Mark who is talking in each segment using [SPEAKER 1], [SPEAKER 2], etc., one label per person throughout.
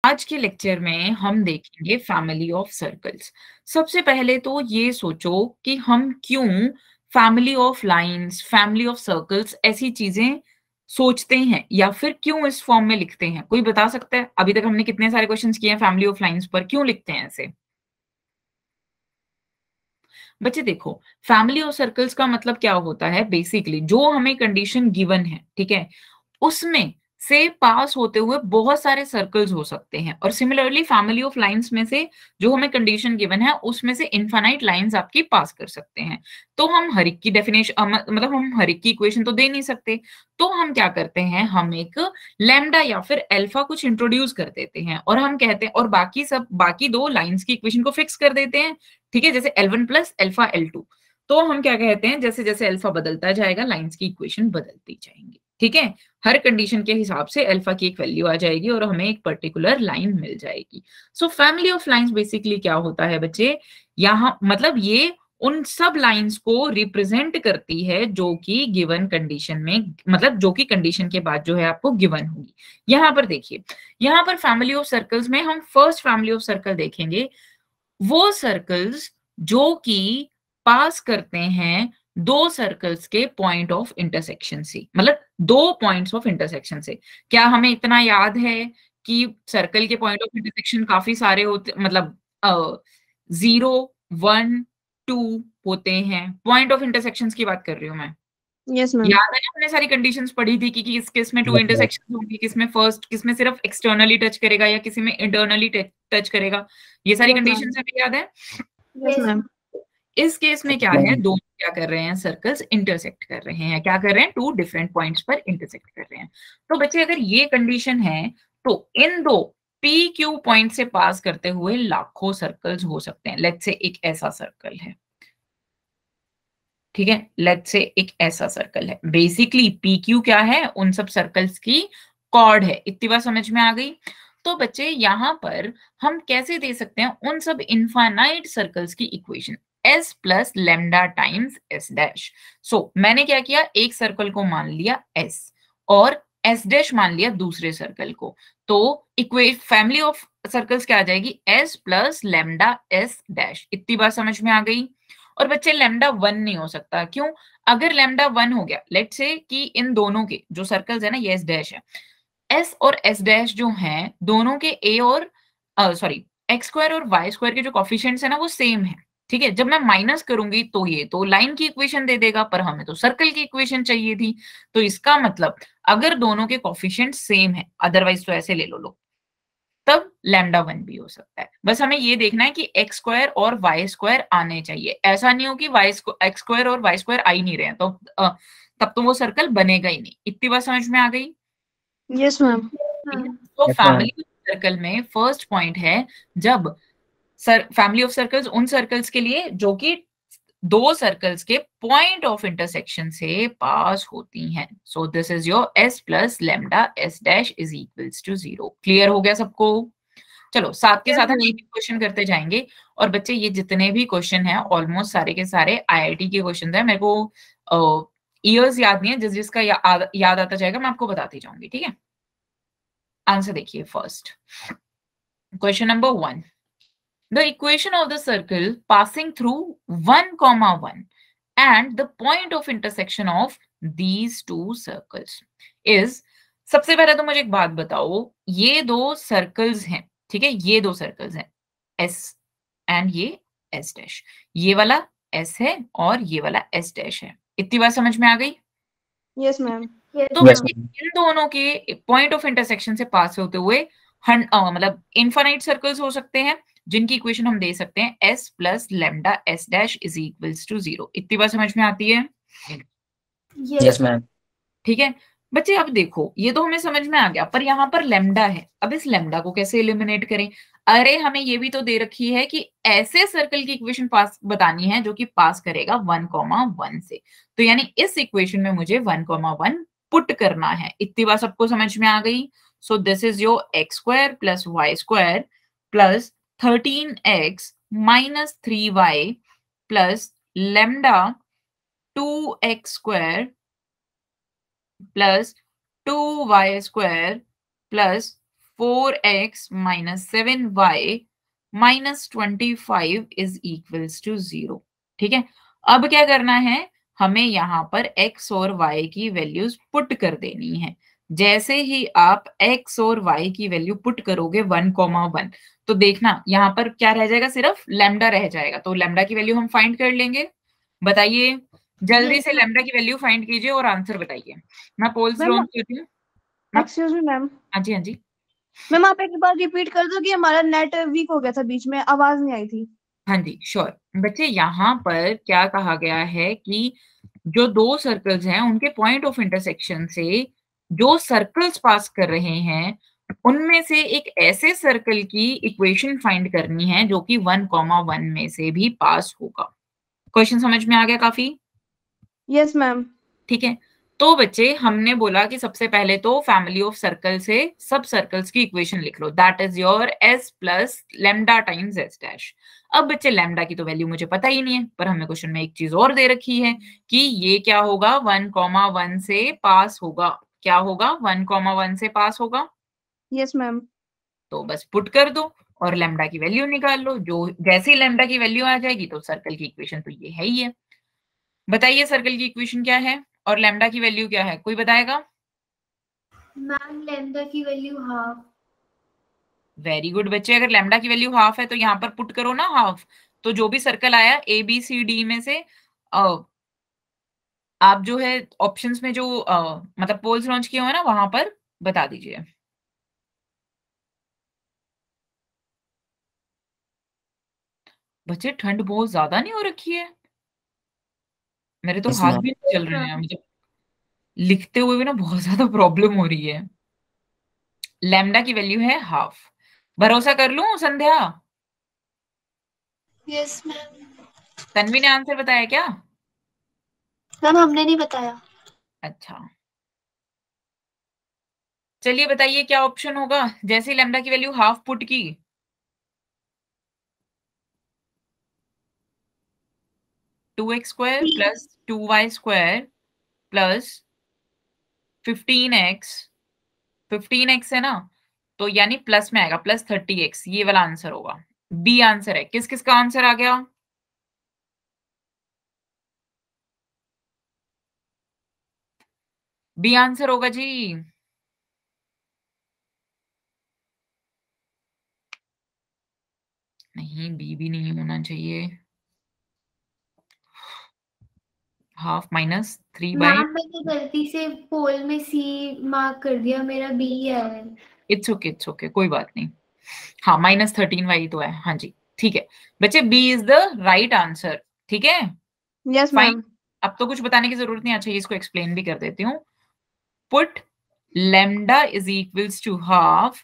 [SPEAKER 1] आज के लेक्चर में हम देखेंगे फैमिली ऑफ सर्कल्स। सबसे पहले तो ये सोचो कि हम क्यों family of lines, family of circles ऐसी चीजें सोचते हैं या फिर क्यों इस फॉर्म में लिखते हैं? कोई बता सकता है? अभी तक हमने कितने सारे क्वेश्चंस किए हैं फैमिली ऑफ लाइंस पर, क्यों लिखते हैं ऐसे? बच्चे देखो, फैमिली ऑफ सर्कल्स का मतलब क्या होता है? बेसिकली जो हमें कंडीशन गिवन है, ठीक है, उसमें से पास होते हुए बहुत सारे सर्कल्स हो सकते हैं और सिमिलरली फैमिली ऑफ लाइंस में से जो हमें कंडीशन गिवन है उसमें से इनफाइनाइट लाइंस आपकी पास कर सकते हैं। तो हम हर एक की डेफिनेशन मतलब हम हर एक की इक्वेशन तो दे नहीं सकते, तो हम क्या करते हैं, हम एक लैम्डा या फिर अल्फा कुछ इंट्रोड्यूस कर देते हैं और हम कहते हैं और बाकी दो लाइंस की इक्वेशन को फिक्स कर देते हैं। ठीक है, जैसे L1 प्लस अल्फा L2। तो हम क्या कहते हैं, जैसे जैसे अल्फा बदलता जाएगा लाइंस की इक्वेशन बदलती जाएंगी। ठीक है, हर कंडीशन के हिसाब से अल्फा की एक वैल्यू आ जाएगी और हमें एक पर्टिकुलर लाइन मिल जाएगी। So family of lines basically क्या होता है बच्चे, यहाँ मतलब ये उन सब लाइंस को रिप्रेजेंट करती है जो कि गिवन कंडीशन में, मतलब जो कि कंडीशन के बाद जो है आपको गिवन होगी। यहाँ पर देखिए, यहाँ पर फैमिली ऑफ सर्कल्स में हम फर्स्ट फैमिली ऑफ सर्कल देखेंगे, वो सर्कल्स जो कि पास करते हैं दो सर्कल्स के पॉइंट ऑफ इंटरसेक्शन से, मतलब दो पॉइंट्स ऑफ इंटरसेक्शन से। क्या हमें इतना याद है कि सर्कल के पॉइंट ऑफ इंटरसेक्शन काफी सारे होते, मतलब 0, 1, 2 होते हैं। पॉइंट ऑफ इंटरसेक्शन की बात कर रही हूँ मैं।
[SPEAKER 2] Yes ma'am.
[SPEAKER 1] याद है ना, हमने सारी कंडीशंस पढ़ी थी कि किस किस में टू
[SPEAKER 3] Yes, ma'am.
[SPEAKER 1] इंटरसेक्शन होंगी, किस में फर्स्ट, किस में सिर्फ एक्सटर्नली टच करेगा या किसी में इंटरनली टच करेगा। ये सारी
[SPEAKER 2] Yes, ma'am.
[SPEAKER 1] कंडीशंस हमें याद है।
[SPEAKER 2] Yes ma'am.
[SPEAKER 1] इस केस में क्या है, दोनों क्या कर रहे हैं, सर्कल्स इंटरसेक्ट कर रहे हैं। क्या कर रहे हैं, टू डिफरेंट पॉइंट्स पर इंटरसेक्ट कर रहे हैं। तो बच्चे अगर ये कंडीशन है तो इन दो पी क्यू पॉइंट से पास करते हुए लाखों सर्कल्स हो सकते हैं। लेट्स से एक ऐसा सर्कल है, ठीक है, लेट्स से एक ऐसा सर्कल है। बेसिकली पी क्यू क्या है, उन सब सर्कल्स की कॉर्ड है। इतनी बात समझ में आ गई? तो बच्चे यहाँ पर हम कैसे दे सकते हैं उन सब इनफाइनाइट सर्कल्स की equation, s plus lambda times s dash. So मैंने क्या किया, एक सर्कल को मान लिया s और s डैश मान लिया दूसरे सर्कल को। तो फैमिली ऑफ सर्कल्स क्या आ जाएगी, s plus lambda s dash. इतनी बात समझ में आ गई? और बच्चे लैम्डा 1 नहीं हो सकता, क्यों? अगर लैम्डा 1 हो गया, लेट्स से कि इन दोनों के जो सर्कल्स है ना, ये एस डैश है, एस और एस डैश जो हैं दोनों के ए और सॉरी एक्स स्क्वायर और वाई स्क्वायर के जो कॉफिशिएंट्स है ना वो सेम है। ठीक है, जब मैं माइनस करूंगी तो ये तो लाइन की इक्वेशन दे देगा, पर हमें तो सर्कल की इक्वेशन चाहिए थी। तो इसका मतलब अगर दोनों के कॉफिशिएंट सेम है, अदरवाइज तो ऐसे ले लो, तब लैम्डा 1 भी हो सकता है। बस हमें ये देखना है कि एक्स स्क्वायर और वाई स्क्वायर आने चाहिए। ऐसा नहीं हो कि एक्स स्क्वायर और वाई स्क्वायर आ ही नहीं रहे हैं, तो तब तो वो सर्कल बनेगा ही नहीं। इतनी बात समझ में आ गई?
[SPEAKER 2] Yes ma'am.
[SPEAKER 1] तो
[SPEAKER 3] Yes, ma'am.
[SPEAKER 1] फैमिली सर्कल में फर्स्ट पॉइंट है, जब फैमिली ऑफ सर्कल्स उन सर्कल्स के लिए जो कि दो सर्कल्स के पॉइंट ऑफ इंटरसेक्शन से पास होती हैं। So this is your s plus lambda s dash is equals to 0। Clear हो गया सबको? चलो साथ के साथ हम एक क्वेश्चन करते जाएंगे। और बच्चे ये जितने भी क्वेश्चन हैं ऑलमोस्ट सारे के सारे आईआईटी के क्वेश्चन हैं। मेरे को ईयर्स याद नहीं है, जिस जिसका याद आता जाएगा मैं आपको बताती जाऊंगी, ठीक है? आंसर देखिए first question number 1, the equation of the circle passing through 1 comma 1 and the point of intersection of these two circles is। सबसे पहले तो मुझे एक बात बताओ, ये दो सर्कल्स हैं, ठीक है, ये दो सर्कल्स हैं S एंड ये S डैश। ये वाला S है और ये वाला S डैश है। इतनी बात समझ में आ गई?
[SPEAKER 2] Yes ma'am.
[SPEAKER 1] तो
[SPEAKER 3] Yes,
[SPEAKER 1] बच्चे
[SPEAKER 3] ma'am.
[SPEAKER 1] इन दोनों के पॉइंट ऑफ इंटरसेक्शन से पास होते हुए मतलब इनफाइनाइट सर्कल्स हो सकते हैं, जिनकी इक्वेशन हम दे सकते हैं s plus lambda s dash is equals to 0। इतनी बात समझ में आती है?
[SPEAKER 3] Yes, ma'am.
[SPEAKER 1] ठीक है बच्चे, अब देखो ये तो हमें समझ में आ गया, पर यहाँ पर लेमडा है। अब इस लेमडा को कैसे एलिमिनेट करें? अरे हमें ये भी तो दे रखी है कि ऐसे सर्कल की इक्वेशन पास बतानी है जो कि पास करेगा 1,1 से। तो यानी इस इक्वेशन में मुझे 1,1 पुट करना है। इतनी बात सबको समझ में आ गई? So this is your X square plus Y square plus 13x minus 3y plus lambda 2x square plus 2y square plus 4x minus 7y minus 25 is equals to 0। ठीक है, अब क्या करना है, हमें यहाँ पर x और y की वैल्यूज पुट कर देनी है। जैसे ही आप x और y की वैल्यू पुट करोगे 1,1, तो देखना यहाँ पर क्या रह जाएगा, सिर्फ लैम्डा रह जाएगा। तो लैम्डा की वैल्यू हम फाइंड कर लेंगे। बताइए, जल्दी से लैम्डा की वैल्यू फाइंड कीजिए और आंसर बताइए। मैं पोल्स लॉन्च करती हूँ।
[SPEAKER 2] Excuse me ma'am.
[SPEAKER 1] हाँ जी, हाँ जी
[SPEAKER 2] मैम आप एक बार रिपीट कर दो कि हमारा नेट वीक हो गया था, बीच में आवाज नहीं आई थी।
[SPEAKER 1] हाँ जी, श्योर। बच्चे यहाँ पर क्या कहा गया है कि जो दो सर्कल्स हैं उनके पॉइंट ऑफ इंटरसेक्शन से जो सर्कल्स पास कर रहे हैं उनमें से एक ऐसे सर्कल की इक्वेशन फाइंड करनी है जो कि 1,1 में से भी पास होगा। क्वेश्चन समझ में आ गया काफी?
[SPEAKER 2] Yes ma'am.
[SPEAKER 1] ठीक है, तो बच्चे हमने बोला कि सबसे पहले तो फैमिली ऑफ सर्कल से सब सर्कल्स की इक्वेशन लिख लो, that is your s plus lambda times s dash. अब बच्चे लैम्डा की तो वैल्यू मुझे पता ही नहीं है, पर हमें क्वेश्चन में एक चीज और दे रखी है कि ये क्या होगा, 1,1 से पास होगा। क्या होगा, 1,1 से पास होगा।
[SPEAKER 2] Yes ma'am.
[SPEAKER 1] तो बस पुट कर दो और लैम्डा की वैल्यू निकाल लो। जो जैसे ही लैम्डा की वैल्यू आ जाएगी तो सर्कल की इक्वेशन तो ये है ही है। बताइए सर्कल की इक्वेशन क्या है और लैम्डा की वैल्यू क्या है, कोई बताएगा?
[SPEAKER 4] मैम लैम्डा की वैल्यू हाफ।
[SPEAKER 1] वेरी गुड बच्चे, अगर लैम्डा की वैल्यू हाफ है तो यहाँ पर पुट करो ना हाफ। तो जो भी सर्कल आया ए बी सी डी में से आप जो है ऑप्शंस में जो मतलब पोल्स लॉन्च किए हुए हैं ना वहां पर बता दीजिए। बच्चे ठंड बहुत ज्यादा नहीं हो रखी है? मेरे तो
[SPEAKER 3] Yes,
[SPEAKER 1] हाथ
[SPEAKER 3] ma'am.
[SPEAKER 1] भी नहीं चल रहे हैं, मतलब लिखते हुए भी ना बहुत ज्यादा प्रॉब्लम हो रही है। लैम्डा की वैल्यू है हाफ। भरोसा कर लूं संध्या?
[SPEAKER 4] Yes ma'am.
[SPEAKER 1] तन्वी ने आंसर बताया क्या?
[SPEAKER 4] मैम हमने नहीं बताया।
[SPEAKER 1] अच्छा, चलिए बताइए क्या ऑप्शन होगा जैसे ही लैम्डा की वैल्यू हाफ पुट की। 2x² plus 2y² plus 15x। 15x है ना, तो यानी प्लस में आएगा, प्लस 30x, ये वाला आंसर होगा। बी आंसर है। किस किस का आंसर आ गया? बी आंसर होगा जी। नहीं, बी भी नहीं होना चाहिए। हाफ माइनस 3/,
[SPEAKER 4] मैम मैंने गलती से पोल में सी मार्क कर दिया, मेरा बी है।
[SPEAKER 1] इट्स ओके, इट्स ओके, कोई बात नहीं। हाँ, -13y तो है। हाँ जी, ठीक है बच्चे, B is the right answer. ठीक है,
[SPEAKER 2] यस
[SPEAKER 1] फाइन।
[SPEAKER 2] मैम।
[SPEAKER 1] अब तो कुछ बताने की जरूरत नहीं। अच्छा, इसको एक्सप्लेन भी कर देती हूँ। Put lambda is equals to half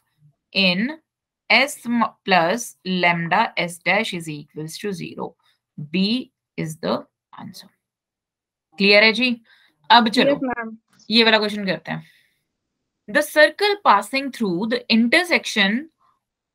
[SPEAKER 1] in s plus lambda s dash is equals to 0। B is the answer। Clear है जी? अब
[SPEAKER 2] यस
[SPEAKER 1] चलो
[SPEAKER 2] मैम।
[SPEAKER 1] ये वाला क्वेश्चन करते हैं। The circle passing through the intersection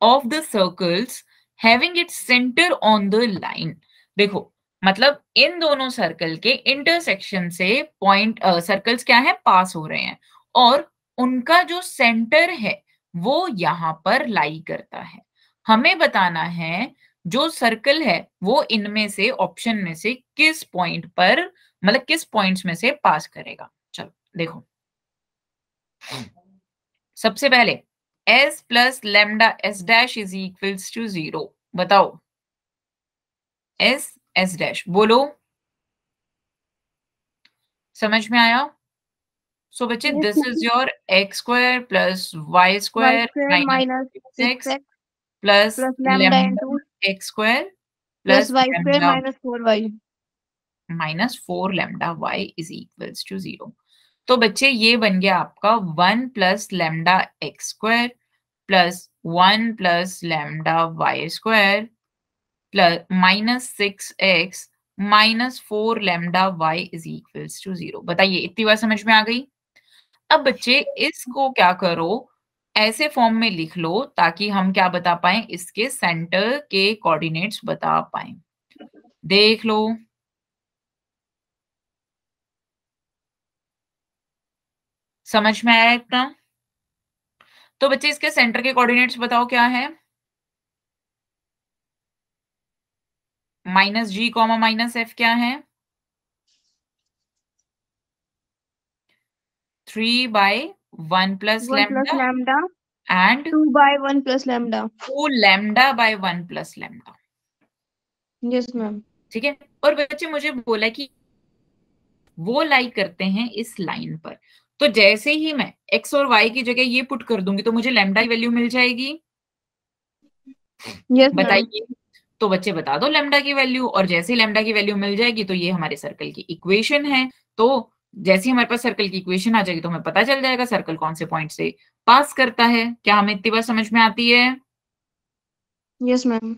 [SPEAKER 1] of the circles having its center on the line। देखो, मतलब इन दोनों सर्कल के इंटरसेक्शन से पॉइंट सर्कल्स क्या है, पास हो रहे हैं और उनका जो सेंटर है वो यहाँ पर लाई करता है। हमें बताना है जो सर्कल है वो इनमें से ऑप्शन में से किस पॉइंट पर, मतलब किस पॉइंट्स में से पास करेगा। चलो देखो, सबसे पहले s plus lambda s dash is equals to 0। बताओ, s डैश बोलो, समझ में आया? सो बच्चे, this is your x² plus y²
[SPEAKER 2] Y square minus
[SPEAKER 1] minus
[SPEAKER 2] six
[SPEAKER 1] 6
[SPEAKER 2] X
[SPEAKER 1] plus
[SPEAKER 2] plus lambda into
[SPEAKER 1] lambda x²
[SPEAKER 2] plus
[SPEAKER 1] plus
[SPEAKER 2] Y square
[SPEAKER 1] lambda
[SPEAKER 2] minus 4y।
[SPEAKER 1] Minus 4 lambda y is equals to 0। तो बच्चे ये बन गया आपका 1 plus lambda x² plus 1 plus lambda y² plus -6x minus 4 lambda y is equals to 0। बताइए इतनी बार समझ में आ गई? अब बच्चे इसको क्या करो, ऐसे फॉर्म में लिख लो ताकि हम क्या बता पाए, इसके सेंटर के कोऑर्डिनेट्स बता पाए। देख लो, समझ में आया इतना? तो बच्चे इसके सेंटर के कोऑर्डिनेट्स बताओ क्या है? -g, -f क्या है? 3/1 plus
[SPEAKER 2] 1 plus
[SPEAKER 1] lambda
[SPEAKER 2] lambda,
[SPEAKER 1] and
[SPEAKER 2] 2/1 plus lambda.
[SPEAKER 1] 2 lambda/1 plus lambda.
[SPEAKER 2] Yes, ma'am.
[SPEAKER 1] ठीक है। और बच्चे मुझे बोला कि वो लाई करते हैं इस लाइन पर, तो जैसे ही मैं x और y की जगह ये पुट कर दूंगी तो मुझे लैम्डा की वैल्यू मिल जाएगी।
[SPEAKER 2] Yes, ma'am.
[SPEAKER 1] बताइए। तो बच्चे बता दो लैम्डा की वैल्यू, और जैसे ही लैम्डा की वैल्यू मिल जाएगी तो ये हमारे सर्कल की इक्वेशन है। तो जैसे ही हमारे पास सर्कल की इक्वेशन आ जाएगी तो हमें पता चल जाएगा सर्कल कौन से पॉइंट से पास करता है। क्या हमें इतनी बात समझ में आती है?
[SPEAKER 2] Yes, ma'am.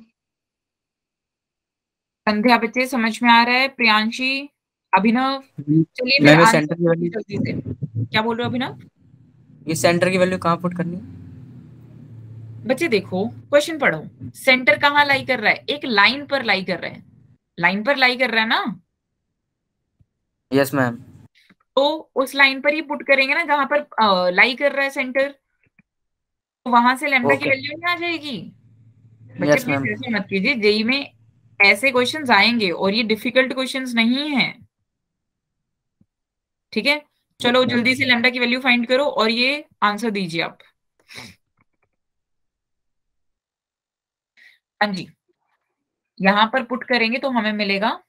[SPEAKER 1] संध्या बच्चे समझ में आ रहा है? प्रियांशी, अभिनव, चलिए फिर
[SPEAKER 3] मैम ये
[SPEAKER 1] आंसर
[SPEAKER 3] सेंटर की वैल्यू,
[SPEAKER 1] जल्दी से। क्या बोल रहे हो अभिनव?
[SPEAKER 3] ये सेंटर की वैल्यू कहाँ पुट करनी है?
[SPEAKER 1] बच्चे देखो क्वेश्चन पढ़ो, सेंटर कहाँ लाई कर रहा है? एक लाइन पर लाई कर रहा है, लाइन पर लाई कर रहा है ना,
[SPEAKER 3] यस मैम।
[SPEAKER 1] तो उस लाइन पर ही पुट करेंगे ना जहां पर लाई कर रहा है सेंटर, तो वहां से लैम्डा की
[SPEAKER 3] ओके।
[SPEAKER 1] वैल्यू नहीं आ जाएगी। बच्चे
[SPEAKER 3] यस
[SPEAKER 1] प्लीज
[SPEAKER 3] मैम।
[SPEAKER 1] ऐसे मत कीजिए, जेई में ऐसे क्वेश्चंस आएंगे और ये डिफिकल्ट क्वेश्चंस नहीं है। ठीक है, चलो जल्दी से लैम्डा की वैल्यू फाइंड करो और ये आंसर दीजिए आप। हाँ जी, यहां पर पुट करेंगे तो हमें मिलेगा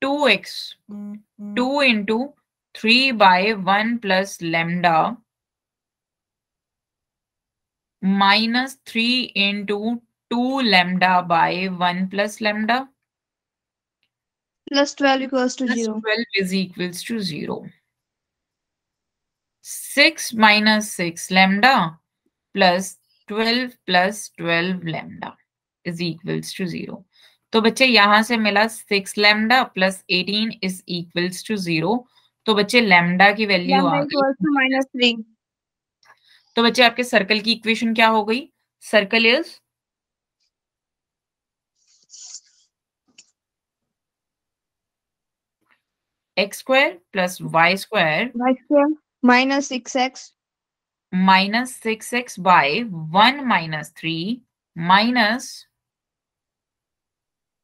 [SPEAKER 1] 2x 2 into 3/1 plus lambda minus 3 into 2 lambda by 1 plus lambda
[SPEAKER 2] Plus 12 equals to
[SPEAKER 1] plus
[SPEAKER 2] 0.
[SPEAKER 1] 12 is equals to 0. 6 minus 6 lambda plus 12 plus 12 lambda is equals to 0. तो बच्चे यहां से मिला 6 lambda plus 18 is equals to 0. तो बच्चे lambda की value
[SPEAKER 2] Lambda
[SPEAKER 1] आ
[SPEAKER 2] equals to
[SPEAKER 1] गई।
[SPEAKER 2] -3.
[SPEAKER 1] तो बच्चे आपके सर्कल की इक्वेशन क्या हो गई? Circle is x² plus y²
[SPEAKER 2] Y square minus 6x
[SPEAKER 1] minus 6x by 1 minus 3 minus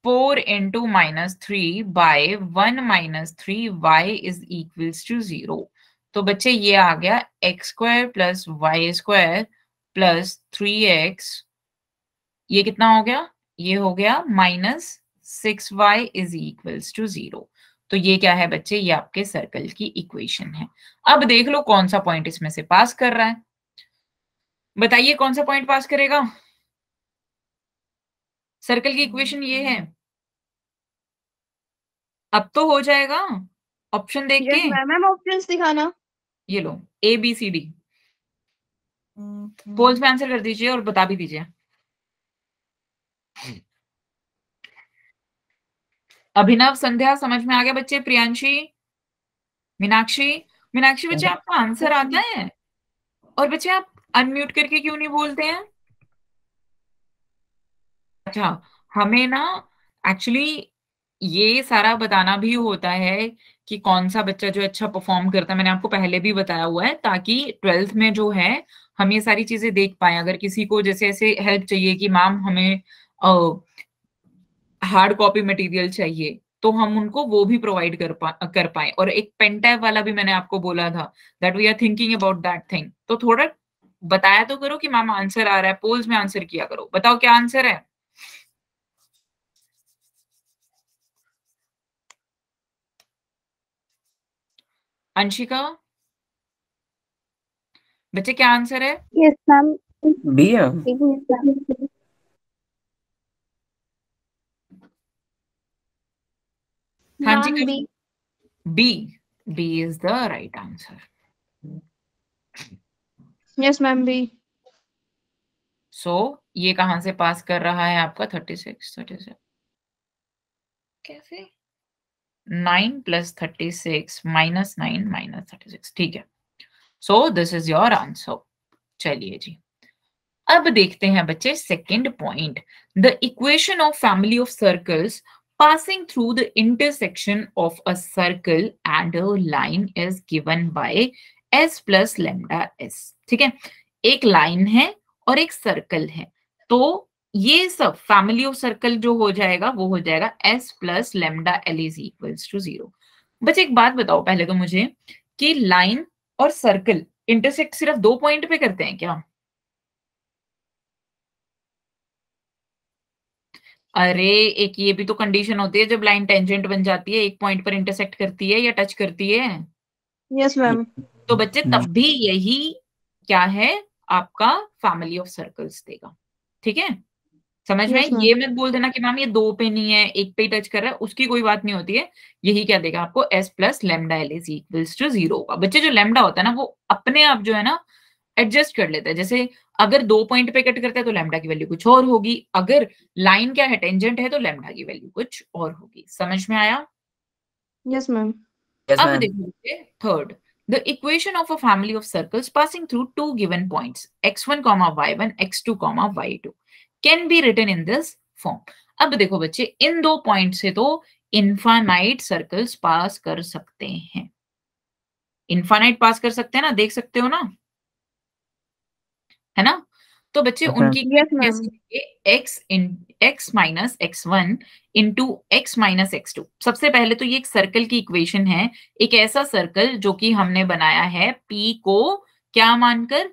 [SPEAKER 1] 4 into minus 3 by 1 minus 3y is equals to 0. तो बच्चे ये आ गया x² plus y² plus 3x, ये कितना हो गया? ये हो गया -6y is equals to 0. तो ये क्या है बच्चे? ये आपके सर्कल की इक्वेशन है। अब देख लो कौन सा पॉइंट इसमें से पास कर रहा है, बताइए कौन सा पॉइंट पास करेगा? सर्कल की इक्वेशन ये है। अब तो हो जाएगा ऑप्शन देख
[SPEAKER 2] Yes,
[SPEAKER 1] के।
[SPEAKER 2] ma'am. मैम ऑप्शंस दिखाना.
[SPEAKER 1] ये लो ABCD, पोल्स में आंसर कर दीजिए और बता भी दीजिए। अभिनव, संध्या समझ में आ गया बच्चे? प्रियांशी, मीनाक्षी, मीनाक्षी बच्चे आपका आंसर आता है और बच्चे आप अनम्यूट करके क्यों नहीं बोलते हैं? अच्छा, हमें ना एक्चुअली ये सारा बताना भी होता है कि कौन सा बच्चा जो अच्छा परफॉर्म करता है। मैंने आपको पहले भी बताया हुआ है ताकि 12th में जो है हम ये सारी चीजें देख पाए। अगर किसी को जैसे ऐसे हेल्प चाहिए कि मैम हमें हार्ड कॉपी मटेरियल चाहिए, तो हम उनको वो भी प्रोवाइड कर पाए। और एक पेन टैब वाला भी मैंने आपको बोला था, that we are thinking about that thing. तो थोड़ा बताया तो करो कि मैम आंसर आ रहा है, पोल्स में आंसर किया करो। बताओ क्या आंसर है? अंशिका बच्चे क्या आंसर है?
[SPEAKER 2] Yes, ma'am.
[SPEAKER 3] बी है।
[SPEAKER 1] हाँ जी,
[SPEAKER 4] ma'am B.
[SPEAKER 1] B, B is the right answer.
[SPEAKER 2] Yes, ma'am. B.
[SPEAKER 1] So ये कहां से पास कर रहा है आपका? 36 कैसे? 9 plus 36 minus 9 minus 36, ठीक है। So this is your answer. चलिए जी, अब देखते हैं बच्चे second point. The equation of family of circles passing through the intersection of a circle and a line is given by S plus lambda S. ठीक है, एक लाइन है और एक सर्कल है, तो ये सब फैमिली ऑफ सर्कल जो हो जाएगा वो हो जाएगा S plus lambda L is equals to 0। बस एक बात बताओ पहले तो मुझे कि लाइन और सर्कल इंटरसेक्ट सिर्फ 2 पॉइंट पे करते हैं क्या? अरे एक ये भी तो कंडीशन होती है जब लाइन टेंजेंट बन जाती है, एक पॉइंट पर इंटरसेक्ट करती है या टच करती है।
[SPEAKER 2] Yes ma'am.
[SPEAKER 1] तो बच्चे तब भी यही क्या है आपका फैमिली ऑफ सर्कल्स देगा। ठीक है, समझ में?
[SPEAKER 2] Yes, ma'am.
[SPEAKER 1] ये मत बोल देना कि मैम ये 2 पे नहीं है, एक पे ही टच कर रहा है, उसकी कोई बात नहीं होती है। यही क्या देगा आपको, S plus lambda L is equals to 0 होगा। बच्चे जो लेमडा होता है ना वो अपने आप जो है ना एडजस्ट कर लेता है। जैसे अगर 2 पॉइंट पे कट करता है तो लेमडा की वैल्यू कुछ और होगी, अगर लाइन क्या है टेंजेंट है तो लेमडा की वैल्यू कुछ और होगी। समझ में आया?
[SPEAKER 2] Yes, ma'am.
[SPEAKER 3] Yes,
[SPEAKER 1] अब
[SPEAKER 3] ma'am.
[SPEAKER 1] देखिए third, the equation of a family of circles passing through two given points x1, y1, x2, y2 can be written in this form। अब देखो बच्चे इन 2 पॉइंट से तो इनफाइनाइट सर्कल्स पास कर सकते हैं। इनफाइनाइट पास कर सकते हैं ना, देख सकते हो ना, है ना? तो बच्चे
[SPEAKER 3] Okay.
[SPEAKER 1] उनकी
[SPEAKER 2] Yes, ma'am.
[SPEAKER 1] कैसे लिखेंगे, x minus x1 into x minus x2। सबसे पहले तो ये एक सर्कल की इक्वेशन है, एक ऐसा सर्कल जो कि हमने बनाया है p को क्या मानकर,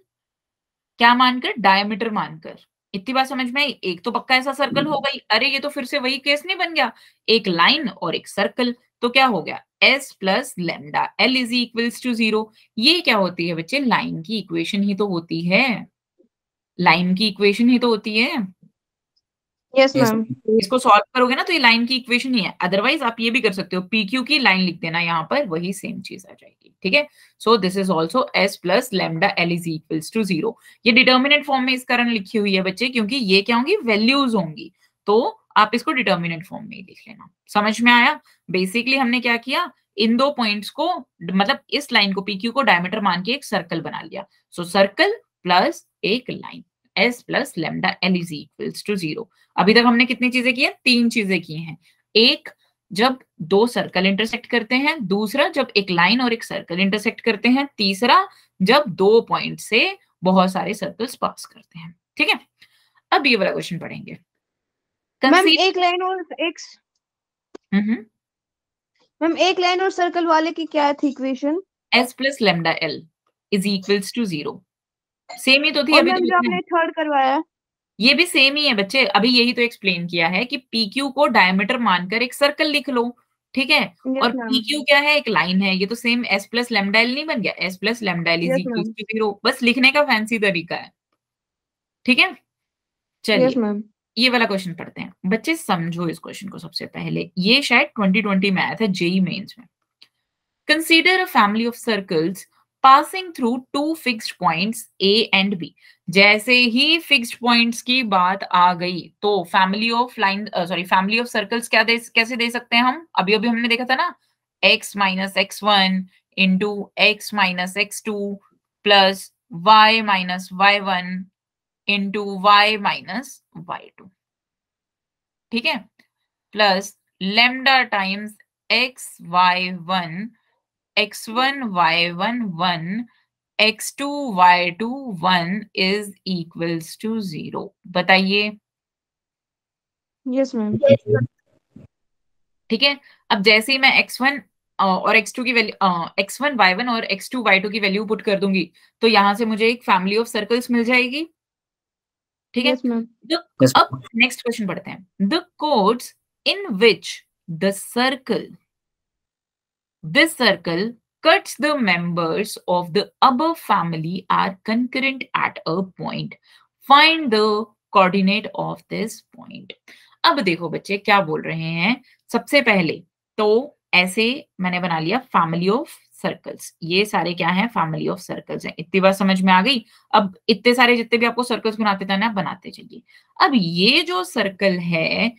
[SPEAKER 1] डायमीटर मानकर। इतनी बात समझ में आई? एक तो पक्का ऐसा सर्कल होगा ही। अरे ये तो फिर से वही केस नहीं बन गया, एक लाइन और एक सर्कल, तो क्या हो गया, s plus lambda L is equals to 0। ये क्या होती है बच्चे, लाइन की इक्वेशन ही तो होती है, लाइन की इक्वेशन ही तो होती है।
[SPEAKER 2] Yes,
[SPEAKER 3] Yes,
[SPEAKER 2] ma'am.
[SPEAKER 1] इसको सॉल्व करोगे ना तो ये लाइन की इक्वेशन ही है। अदरवाइज आप ये भी कर सकते हो, पी क्यू की लाइन लिख देना यहाँ पर, वही सेम चीज आ जाएगी। ठीक है, so this is also S plus lambda L is equals to 0। ये डिटर्मिनेंट फॉर्म में इस कारण लिखी हुई है बच्चे क्योंकि ये क्या होंगी, वैल्यूज होंगी, तो आप इसको डिटर्मिनेंट फॉर्म में ही लिख लेना। समझ में आया? बेसिकली हमने क्या किया, इन 2 पॉइंट्स को मतलब इस लाइन को पी क्यू को डायमीटर मान के एक सर्कल बना लिया। सो सर्कल प्लस एक line, S plus lambda L is equals to 0। अभी तक हमने कितनी चीजें की हैं, 3 चीजें की हैं। एक, जब 2 सर्कल इंटरसेक्ट करते हैं, दूसरा जब एक लाइन और एक सर्कल इंटरसेक्ट करते हैं, तीसरा जब 2 पॉइंट से बहुत सारे सर्कल्स पास करते हैं। ठीक है, अब ये वाला क्वेश्चन पढ़ेंगे।
[SPEAKER 2] मैम एक लाइन और एक
[SPEAKER 1] मैम
[SPEAKER 2] मैम एक लाइन और सर्कल वाले की क्या थी equation?
[SPEAKER 1] S plus lambda L is equals to 0। Same ही तो थी
[SPEAKER 2] और
[SPEAKER 1] अभी
[SPEAKER 2] मैम
[SPEAKER 1] तो
[SPEAKER 2] जो आपने थर्ड करवाया है
[SPEAKER 1] ये भी सेम ही है बच्चे। अभी यही तो एक्सप्लेन किया है कि PQ को डायमीटर मानकर एक सर्कल लिख लो। ठीक है,
[SPEAKER 2] यस
[SPEAKER 1] और
[SPEAKER 2] मैम।
[SPEAKER 1] PQ क्या है, एक लाइन है। ये तो same S plus lambda L नहीं बन गया, S plus lambda L is
[SPEAKER 2] yes
[SPEAKER 1] equal
[SPEAKER 2] ma'am.
[SPEAKER 1] To 0। बस लिखने का फैंसी तरीका है। ठीक है,
[SPEAKER 2] यस
[SPEAKER 1] चलिए
[SPEAKER 2] मैम।
[SPEAKER 1] ये वाला क्वेश्चन पढ़ते हैं। बच्चे समझो इस क्वेश्चन को सबसे पहले, ये शायद 2020 में आया था जेई मेंस में। Consider a family of circles passing through two fixed points A and B। जैसे ही फिक्स्ड पॉइंट्स की बात आ गई तो family of line family of circles कैसे दे सकते हैं हम, अभी अभी हमने देखा था ना, x minus x1 into x minus x2 plus y minus y1 into y minus y2। ठीक है, plus lambda times x1 y1 1 x2 y2 1 is equals to 0। बताइए।
[SPEAKER 2] Yes ma'am.
[SPEAKER 1] ठीक है, अब जैसे ही मैं x1 और x2 की वैल्यू x1 y1 और x2 y2 की वैल्यू पुट कर दूंगी तो यहां से मुझे एक फैमिली ऑफ सर्कल्स मिल जाएगी। ठीक है,
[SPEAKER 2] यस मैम।
[SPEAKER 3] Yes.
[SPEAKER 1] अब नेक्स्ट क्वेश्चन पढ़ते हैं। The codes in which the circle this circle cuts the members of the above family are concurrent at a point, find the coordinate of this point। अब देखो बच्चे क्या बोल रहे हैं, सबसे पहले तो ऐसे मैंने बना लिया फैमिली ऑफ सर्कल्स। ये सारे क्या हैं, फैमिली ऑफ सर्कल्स हैं। इतनी बात समझ में आ गई? अब इतने सारे जितने भी आपको सर्कल्स बनाते थे ना, बनाते चलिए। अब ये जो सर्कल है,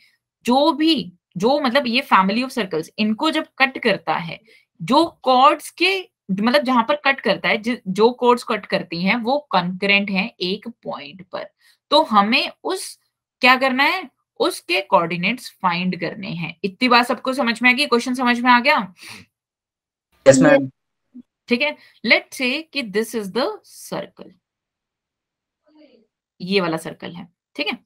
[SPEAKER 1] जो मतलब ये फैमिली ऑफ सर्कल्स, इनको जब कट करता है, जो कॉर्ड्स के मतलब जहां पर कट करता है, जो कॉर्ड्स कट करती हैं वो कंकरेंट हैं एक पॉइंट पर। तो हमें उस क्या करना है, उसके कोऑर्डिनेट्स फाइंड करने हैं। इतनी बात सबको समझ में आ गई? क्वेश्चन समझ में आ गया?
[SPEAKER 3] Yes, ma'am.
[SPEAKER 1] ठीक है, लेट्स से कि दिस इज द सर्कल, ये वाला सर्कल है, ठीक है।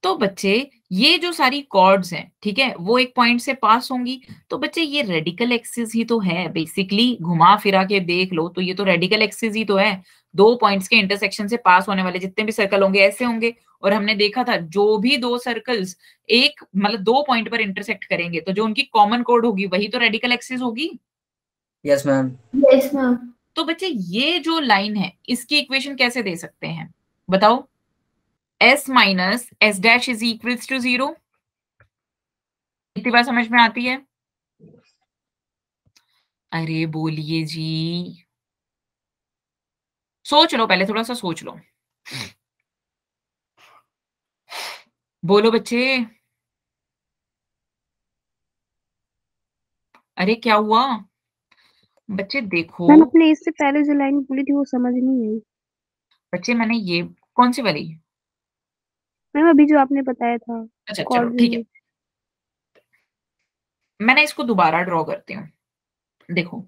[SPEAKER 1] तो बच्चे ये जो सारी कॉर्ड्स हैं, ठीक है, वो एक पॉइंट से पास होंगी। तो बच्चे ये रेडिकल एक्सिस ही तो है, बेसिकली घुमा फिरा के देख लो तो ये तो रेडिकल एक्सिस ही तो है। दो पॉइंट्स के इंटरसेक्शन से पास होने वाले जितने भी सर्कल होंगे ऐसे होंगे। और हमने देखा था जो भी दो सर्कल्स एक मतलब दो पॉइंट पर इंटरसेक्ट करेंगे तो जो उनकी कॉमन कॉर्ड होगी वही तो रेडिकल एक्सिस होगी।
[SPEAKER 3] Yes ma'am.
[SPEAKER 4] Yes ma'am.
[SPEAKER 1] तो बच्चे ये जो लाइन है इसकी इक्वेशन कैसे दे सकते हैं बताओ? s minus S dash is equals to 0। इतनी बात समझ में आती है? अरे बोलिए जी, सोच लो, पहले थोड़ा सा सोच लो। बोलो बच्चे, अरे क्या हुआ? बच्चे देखो,
[SPEAKER 2] मैम आपने इससे पहले जो लाइन बोली थी वो समझ नहीं आई।
[SPEAKER 1] बच्चे मैंने ये कौन सी वाली?
[SPEAKER 2] मैम अभी जो आपने बताया था
[SPEAKER 1] अच्छा चलो
[SPEAKER 2] कॉर्ड
[SPEAKER 1] ठीक है,
[SPEAKER 2] रिलेट।
[SPEAKER 1] मैंने इसको दोबारा ड्रॉ करती हूँ। देखो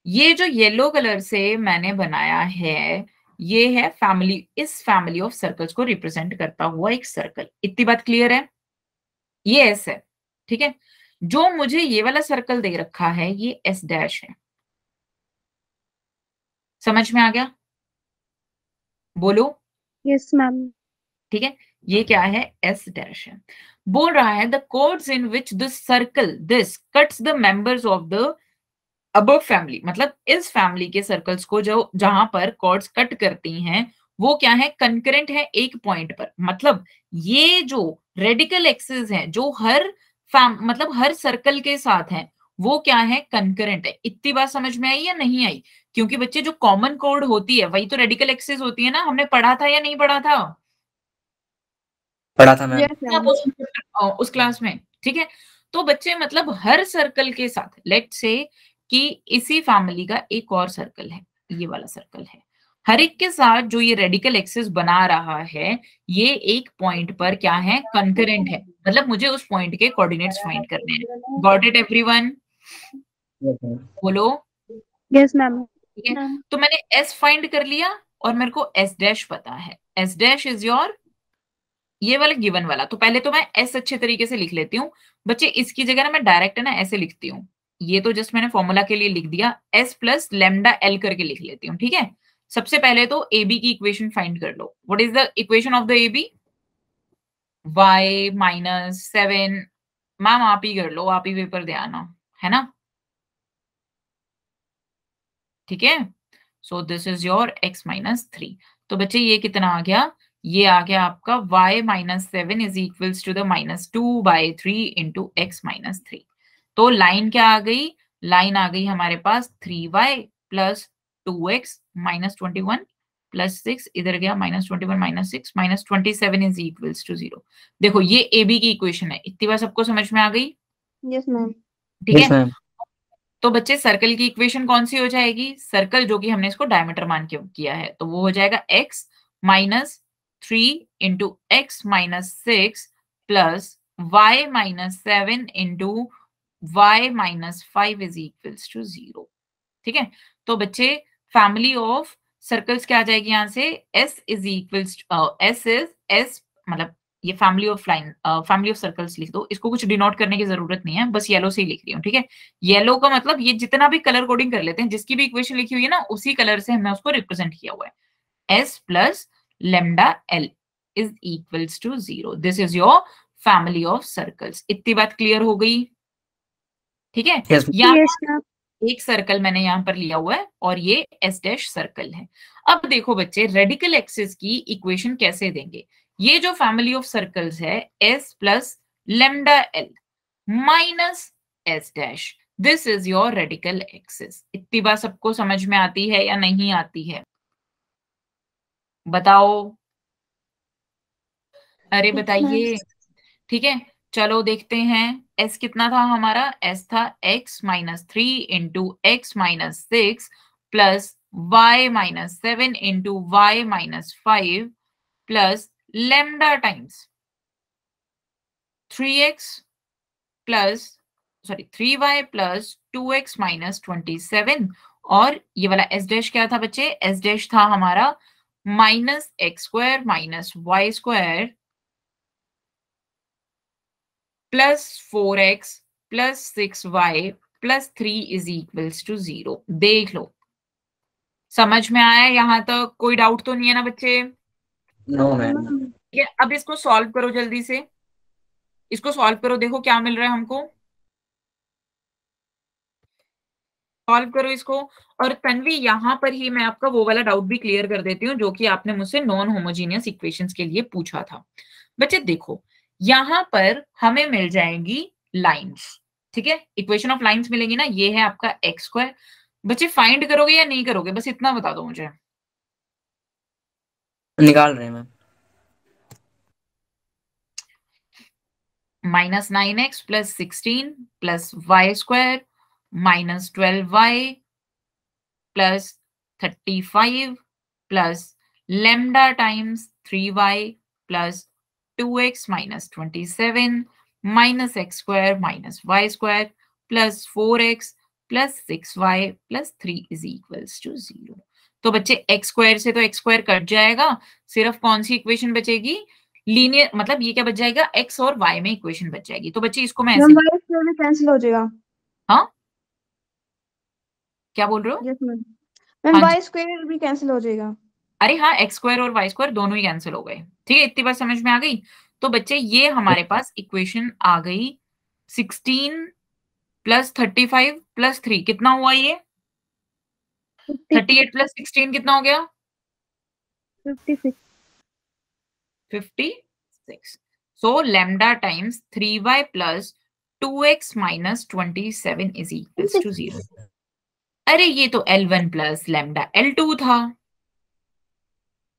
[SPEAKER 1] ये जो येलो कलर से मैंने बनाया है ये है फैमिली, इस फैमिली ऑफ सर्कल्स को रिप्रेजेंट करता हुआ एक सर्कल। इतनी बात क्लियर है? ये एस है, ठीक है। जो मुझे ये वाला सर्कल दे रखा है ये एस डैश है। समझ में आ गया? बोलो।
[SPEAKER 2] Yes ma'am.
[SPEAKER 1] ठीक है, ये क्या है? एस डैश है। बोल रहा है the codes in which this circle this cuts the members of the above family, मतलब इस फैमिली के सर्कल्स को जो जहां पर कॉर्ड्स कट करती हैं वो क्या है? कंकरेंट है एक पॉइंट पर। मतलब ये जो रेडिकल एक्सिस है जो हर मतलब हर सर्कल के साथ है वो क्या है? कंकरेंट है। इतनी बात समझ में आई या नहीं आई? क्योंकि बच्चे जो कॉमन कोड होती है वही तो रेडिकल एक्सिस होती है ना, हमने पढ़ा था या नहीं पढ़ा था?
[SPEAKER 3] पढ़ा था मैम।
[SPEAKER 2] Yes ma'am.
[SPEAKER 1] उस क्लास में, ठीक है। तो बच्चे मतलब हर सर्कल के साथ लेट्स से कि इसी फैमिली का एक और सर्कल है, ये वाला सर्कल है, हर एक के साथ जो ये रेडिकल एक्सिस बना रहा है ये एक पॉइंट पर क्या है? कंकरेंट है। मतलब मुझे उस पॉइंट के कोऑर्डिनेट्स फाइंड करने हैं। Got it everyone?
[SPEAKER 3] Yes ma'am.
[SPEAKER 1] बोलो।
[SPEAKER 2] Yes ma'am.
[SPEAKER 1] ठीक है, तो मैंने एस फाइंड कर लिया और मेरे को एस डैश पता है। एस डैश इज योर ये वाला गिवन वाला। तो पहले तो मैं एस अच्छे तरीके से लिख लेती हूँ बच्चे। इसकी जगह ना मैं डायरेक्ट है ना ऐसे लिखती हूँ, ये तो जस्ट मैंने फॉर्मूला के लिए लिख दिया, एस प्लस लेमडा एल करके लिख लेती हूँ, ठीक है। सबसे पहले तो ए बी की इक्वेशन फाइंड कर लो। What is the equation of the A B? y minus 7। Ma'am आप ही कर लो, आप ही पेपर दे आना, है ना? ठीक है, so this is your x minus 3। तो बच्चे ये कितना आ गया? ये आ गया आपका y minus 7 is equals to the minus 2/3 into X minus 3। तो लाइन क्या आ गई? लाइन आ गई हमारे पास 3y plus 2x minus 21 plus 6, इधर गया minus 21 minus 6 minus 27 is equals to 0। देखो ये ए बी की इक्वेशन है। इतनी बात सबको समझ में आ गई?
[SPEAKER 2] Yes ma'am.
[SPEAKER 1] ठीक
[SPEAKER 3] यस
[SPEAKER 1] है,
[SPEAKER 3] मैम।
[SPEAKER 1] तो बच्चे सर्कल की इक्वेशन कौन सी हो जाएगी? सर्कल जो कि हमने इसको डायमीटर मान के किया है तो वो हो जाएगा x minus 3 into X minus 6 plus y minus 7 into y minus 5 is equals to 0। ठीक है, तो बच्चे फैमिली ऑफ सर्कल्स क्या आ जाएगी यहाँ से? s is equals s is s, मतलब ये family of line family of circles लिख दो। इसको कुछ डिनोट करने की जरूरत नहीं है, बस येलो से ही लिख रही हूँ, ठीक है। येलो का मतलब ये जितना भी कलर कोडिंग कर लेते हैं, जिसकी भी इक्वेशन लिखी हुई है ना उसी कलर से हमने उसको रिप्रेजेंट किया हुआ है। s plus lambda L is equals to 0। This is your family of circles. इतनी बात क्लियर हो गई? ठीक है,
[SPEAKER 3] यस
[SPEAKER 1] यहाँ
[SPEAKER 2] यस मैम।
[SPEAKER 1] एक सर्कल मैंने यहाँ पर लिया हुआ है और ये एस डैश सर्कल है। अब देखो बच्चे रेडिकल एक्सिस की इक्वेशन कैसे देंगे? ये जो फैमिली ऑफ सर्कल्स है S plus lambda L minus S dash, this is your radical axis. इतनी बात सबको समझ में आती है या नहीं आती है? बताओ, अरे बताइए। ठीक है, चलो देखते हैं। s कितना था हमारा? s था x minus 3 into X minus 6 plus y minus 7 into Y minus 5 plus lambda times 3x plus 3y plus 2x minus 27 और ये वाला एस डैश क्या था बच्चे? एस डैश था हमारा minus x square minus y square plus 4x plus 6y plus 3 is equals to 0। देख लो, समझ में आया यहां तक? कोई डाउट तो नहीं है ना बच्चे?
[SPEAKER 3] No ma'am.
[SPEAKER 1] ठीक है, अब इसको सॉल्व करो जल्दी से, इसको सॉल्व करो, देखो क्या मिल रहा है हमको। सॉल्व करो इसको। और तन्वी, यहां पर ही मैं आपका वो वाला डाउट भी क्लियर कर देती हूँ जो कि आपने मुझसे नॉन होमोजीनियस इक्वेशंस के लिए पूछा था। बच्चे देखो, यहां पर हमें मिल जाएंगी लाइंस, ठीक है, इक्वेशन ऑफ लाइंस मिलेंगी ना। ये है आपका एक्स स्क्वायर। बच्चे फाइंड करोगे या नहीं करोगे, बस इतना बता दो मुझे।
[SPEAKER 3] निकाल रहे हैं ma'am.
[SPEAKER 1] Minus 9x plus 16 plus Y square minus 12y plus 35 plus lambda times 3y plus 2x minus 27 minus x square minus y square plus 4x plus 6y plus 3 is equals to 0। तो बच्चे X square से तो x square cut जाएगा, सिर्फ कौन सी equation बचेगी? Linear, मतलब ये क्या बच जाएगा? एक्स और वाई में इक्वेशन बच जाएगी। तो बच्चे इसको मैं ऐसे,
[SPEAKER 2] वाई स्क्वायर भी कैंसिल हो जाएगा।
[SPEAKER 1] हाँ क्या बोल रहे हो?
[SPEAKER 2] Yes ma'am. मैम
[SPEAKER 1] हाँ जी,
[SPEAKER 2] वाई स्क्वायर भी कैंसिल हो जाएगा।
[SPEAKER 1] अरे हाँ, एक्स स्क्वायर और वाई स्क्वायर दोनों ही कैंसिल हो गए। ठीक है, इतनी बात समझ में आ गई? तो बच्चे ये हमारे पास इक्वेशन आ गई 16 प्लस 35 प्लस 3 कितना हुआ? ये 38 प्लस 16 कितना हो गया?
[SPEAKER 2] 56।
[SPEAKER 1] 56। So lambda times 3y plus 2x minus 27 is equals to 0। अरे ये तो L1 प्लस लेमडा L2 था।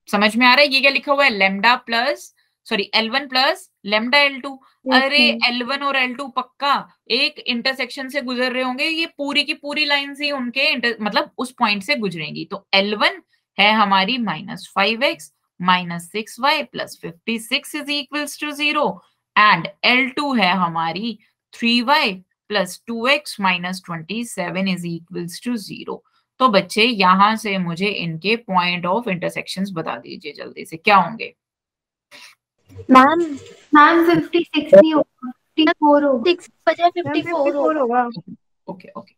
[SPEAKER 1] समझ में आ रहा है? ये क्या लिखा हुआ है? Lambda plus, sorry, L1 plus lambda L2। अरे L1 और L2 पक्का एक इंटरसेक्शन से गुजर रहे होंगे, ये पूरी की पूरी लाइन ही उनके मतलब उस पॉइंट से गुजरेंगी। तो L1 है हमारी minus 5x minus 6y plus 56 is equals to 0 and L2 है हमारी 3y plus 2x minus 27 is equals to 0। तो बच्चे यहां से मुझे इनके पॉइंट ऑफ इंटरसेक्शंस बता दीजिए जल्दी से, क्या होंगे?
[SPEAKER 2] मैम
[SPEAKER 4] 56 नहीं होगा, 54 होगा।
[SPEAKER 2] 6 बजाय 54 होगा।
[SPEAKER 1] ओके ओके,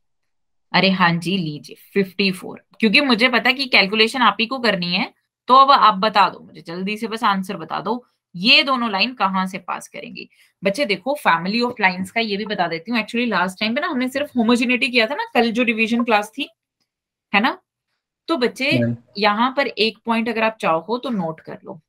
[SPEAKER 1] अरे हाँ जी, लीजिए 54, क्योंकि मुझे पता है कि कैलकुलेशन आप ही को करनी है। तो अब आप बता दो मुझे जल्दी से, बस आंसर बता दो, ये दोनों लाइन कहां से पास करेंगी? बच्चे देखो, फैमिली ऑफ लाइंस का ये भी बता देती हूँ। एक्चुअली लास्ट टाइम पे ना हमने सिर्फ होमोजिनिटी किया था ना, कल जो डिवीजन क्लास थी, है ना? तो बच्चे यहां पर एक पॉइंट अगर आप चाहो तो नोट कर लो,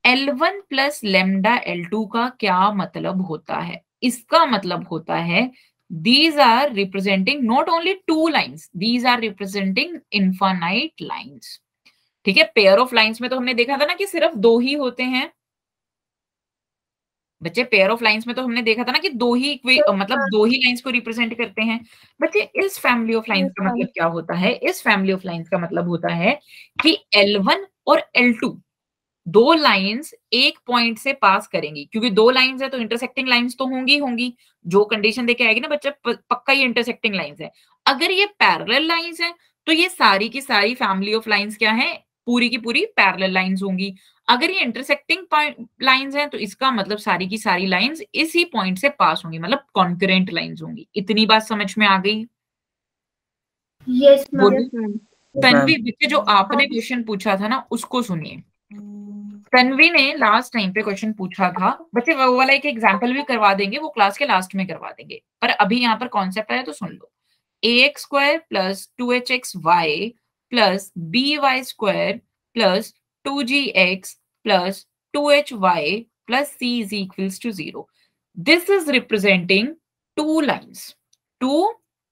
[SPEAKER 1] L1 प्लस लेमडा L2 का क्या मतलब होता है? इसका मतलब होता है these are representing not only two lines, these are representing infinite lines। ठीक है, पेयर ऑफ लाइंस में तो हमने देखा था ना कि सिर्फ दो ही होते हैं बच्चे। पेयर ऑफ लाइंस में तो हमने देखा था ना कि दो ही मतलब दो ही लाइंस को रिप्रेजेंट करते हैं। बच्चे इस फैमिली ऑफ लाइंस का मतलब क्या होता है? इस फैमिली ऑफ लाइंस का मतलब होता है कि L1 और L2 दो लाइंस एक पॉइंट से पास करेंगी, क्योंकि दो लाइंस है तो इंटरसेक्टिंग लाइंस तो होंगी होंगी। जो कंडीशन देके आएगी ना बच्चा, पक्का ये इंटरसेक्टिंग लाइंस है। अगर ये पैरेलल लाइंस है तो ये सारी की सारी फैमिली ऑफ लाइंस क्या है? पूरी की पूरी पैरेलल लाइंस होंगी। अगर ये इंटरसेक्टिंग लाइंस हैं तो इसका मतलब सारी की सारी लाइंस इसी पॉइंट से पास होंगी, मतलब कॉन्करेंट लाइंस होंगी। इतनी बात समझ में आ गई?
[SPEAKER 4] यस
[SPEAKER 1] बोलिए
[SPEAKER 4] मैम।
[SPEAKER 1] तन्वी, बच्चे जो आपने क्वेश्चन पूछा था ना उसको सुनिए। तन्वी ने लास्ट टाइम पे क्वेश्चन पूछा था बच्चे, वो वाला एक एग्जांपल भी करवा देंगे, वो क्लास के लास्ट में करवा देंगे, पर अभी यहाँ पर कॉन्सेप्ट आया तो सुन लो। ax square plus 2hxy plus by square plus 2gx plus 2hy plus c is equals to 0। This is representing two lines, two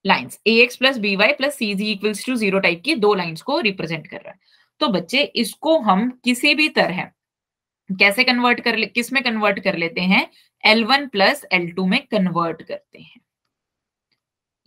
[SPEAKER 1] lines ax plus by plus c is equals to 0 type की दो lines को represent कर रहा है। तो बच्चे इसको हम किसी भी तरह कैसे कन्वर्ट कर ले, किस में कन्वर्ट कर लेते हैं? L1 प्लस L2 में कन्वर्ट करते हैं।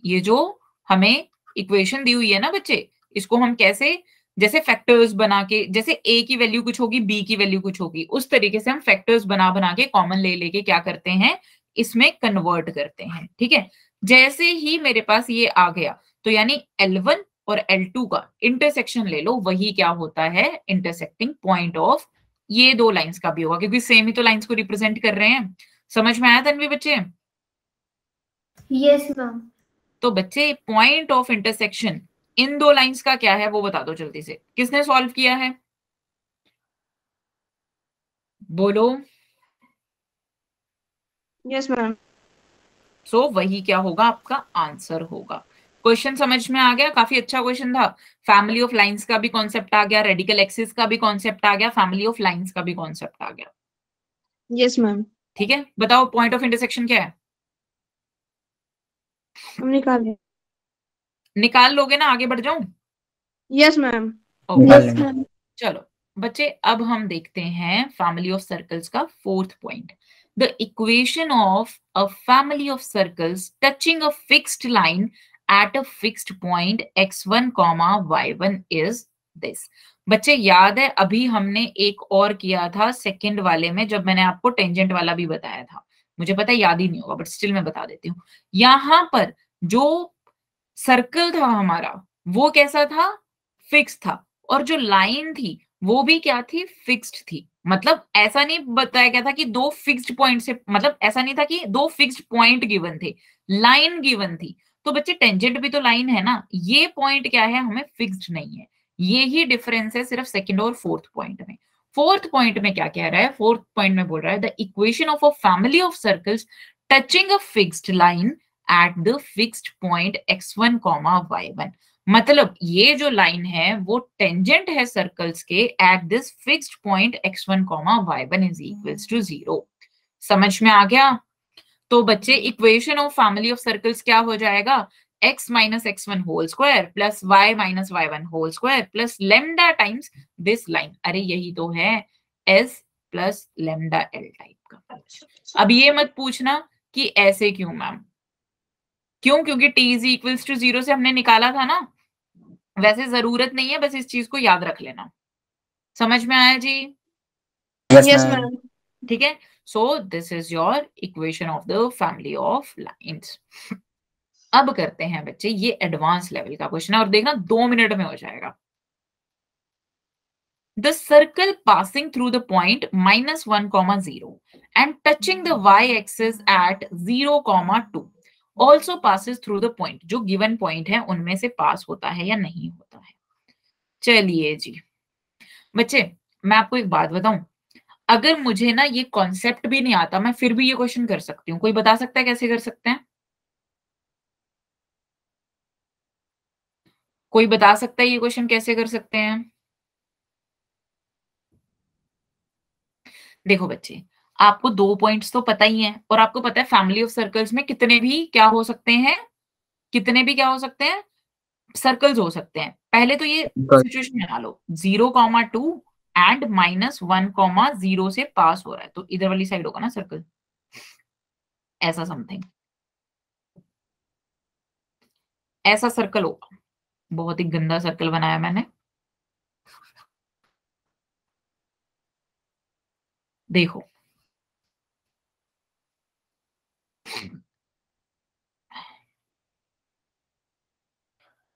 [SPEAKER 1] ये जो हमें इक्वेशन दी हुई है ना बच्चे, इसको हम कैसे, जैसे फैक्टर्स बना के, जैसे a की वैल्यू कुछ होगी, b की वैल्यू कुछ होगी, उस तरीके से हम फैक्टर्स बना बना के कॉमन ले लेके क्या करते हैं? इसमें कन्वर्ट करते हैं। ठीक है, जैसे ही मेरे पास ये आ गया तो यानी L1 और L2 का इंटरसेक्शन ले लो, वही क्या होता है, इंटरसेक्टिंग पॉइंट ऑफ ये दो लाइंस का भी होगा, क्योंकि सेम ही तो लाइंस को रिप्रेजेंट कर रहे हैं। समझ में आया तन्वी बच्चे?
[SPEAKER 4] Yes ma'am.
[SPEAKER 1] तो बच्चे पॉइंट ऑफ इंटरसेक्शन इन दो लाइंस का क्या है वो बता दो जल्दी से, किसने सॉल्व किया है, बोलो।
[SPEAKER 2] Yes ma'am.
[SPEAKER 1] सो वही क्या होगा, आपका आंसर होगा। क्वेश्चन समझ में आ गया? काफी अच्छा क्वेश्चन था। फैमिली ऑफ लाइंस का भी कॉन्सेप्ट आ गया, रेडिकल एक्सिस का भी कॉन्सेप्ट आ गया, फैमिली ऑफ लाइंस का भी कॉन्सेप्ट आ गया।
[SPEAKER 2] Yes ma'am.
[SPEAKER 1] ठीक है, बताओ पॉइंट ऑफ इंटरसेक्शन क्या है?
[SPEAKER 2] हम निकाल लें।
[SPEAKER 1] निकाल लोगे ना? आगे बढ़ जाऊं?
[SPEAKER 2] Yes ma'am.
[SPEAKER 3] निकाल
[SPEAKER 4] यस
[SPEAKER 3] लेंगे।
[SPEAKER 4] मैम।
[SPEAKER 1] चलो बच्चे, अब हम देखते हैं फैमिली ऑफ सर्कल्स का fourth point. The equation of a family of circles touching a fixed line at a fixed point x1, y1 is this. बच्चे याद है अभी हमने एक और किया था सेकंड वाले में, जब मैंने आपको टेंजेंट वाला भी बताया था। मुझे पता है याद ही नहीं होगा, बट स्टिल मैं बता देती हूँ। यहां पर जो सर्कल था हमारा वो कैसा था, फिक्स था, और जो लाइन थी वो भी क्या थी, फिक्स्ड थी। मतलब ऐसा नहीं बताया गया था कि दो फिक्स्ड पॉइंट से, मतलब ऐसा नहीं था कि दो फिक्स्ड पॉइंट गिवन थे, लाइन गिवन थी। तो बच्चे टेंजेंट भी तो लाइन है ना, ये पॉइंट क्या है, हमें फिक्स्ड नहीं है। ये ही डिफरेंस है सिर्फ सेकंड और फोर्थ पॉइंट में। फोर्थ पॉइंट में क्या कह रहा है, फोर्थ पॉइंट में बोल रहा है the equation of a family of circles touching a fixed line at the fixed point x1, y1। मतलब ये जो लाइन है वो टेंजेंट है सर्कल्स के at this fixed point x1, y1 is equals to 0। समझ में आ गया? तो बच्चे equation of family of circles क्या हो जाएगा, x minus x1 whole square plus y minus y1 whole square plus lambda times this line. अरे यही तो है s plus lambda l type का। अब ये मत पूछना कि ऐसे क्यों मैम, क्यों? क्योंकि t इज इक्वल्स टू 0 से हमने निकाला था ना। वैसे जरूरत नहीं है, बस इस चीज को याद रख लेना। समझ में आया जी?
[SPEAKER 3] Yes
[SPEAKER 2] yes
[SPEAKER 3] ma'am.
[SPEAKER 2] मैम।
[SPEAKER 1] ठीक है, so this is your equation of the family of lines. अब करते हैं बच्चे ये एडवांस लेवल का क्वेश्चन है, और देखना 2 मिनट में हो जाएगा। The circle passing through the point -1, 0 and touching the y-axis at 0, 2 also passes through the point। जो गिवन पॉइंट है उनमें से पास होता है या नहीं होता है। चलिए जी बच्चे, मैं आपको एक बात बताऊं, अगर मुझे ना ये कॉन्सेप्ट भी नहीं आता, मैं फिर भी ये क्वेश्चन कर सकती हूँ। कोई बता सकता है कैसे कर सकते हैं? कोई बता सकता है ये क्वेश्चन कैसे कर सकते हैं? देखो बच्चे, आपको 2 पॉइंट्स तो पता ही हैं, और आपको पता है फैमिली ऑफ सर्कल्स में कितने भी क्या हो सकते हैं, कितने भी क्या हो सकते हैं, सर्कल्स हो सकते हैं। पहले तो ये सिचुएशन बना लो, 0, 2 एंड -1, 0 से पास हो रहा है, तो इधर वाली साइड होगा ना सर्कल, ऐसा समथिंग, ऐसा सर्कल होगा। बहुत ही गंदा सर्कल बनाया मैंने, देखो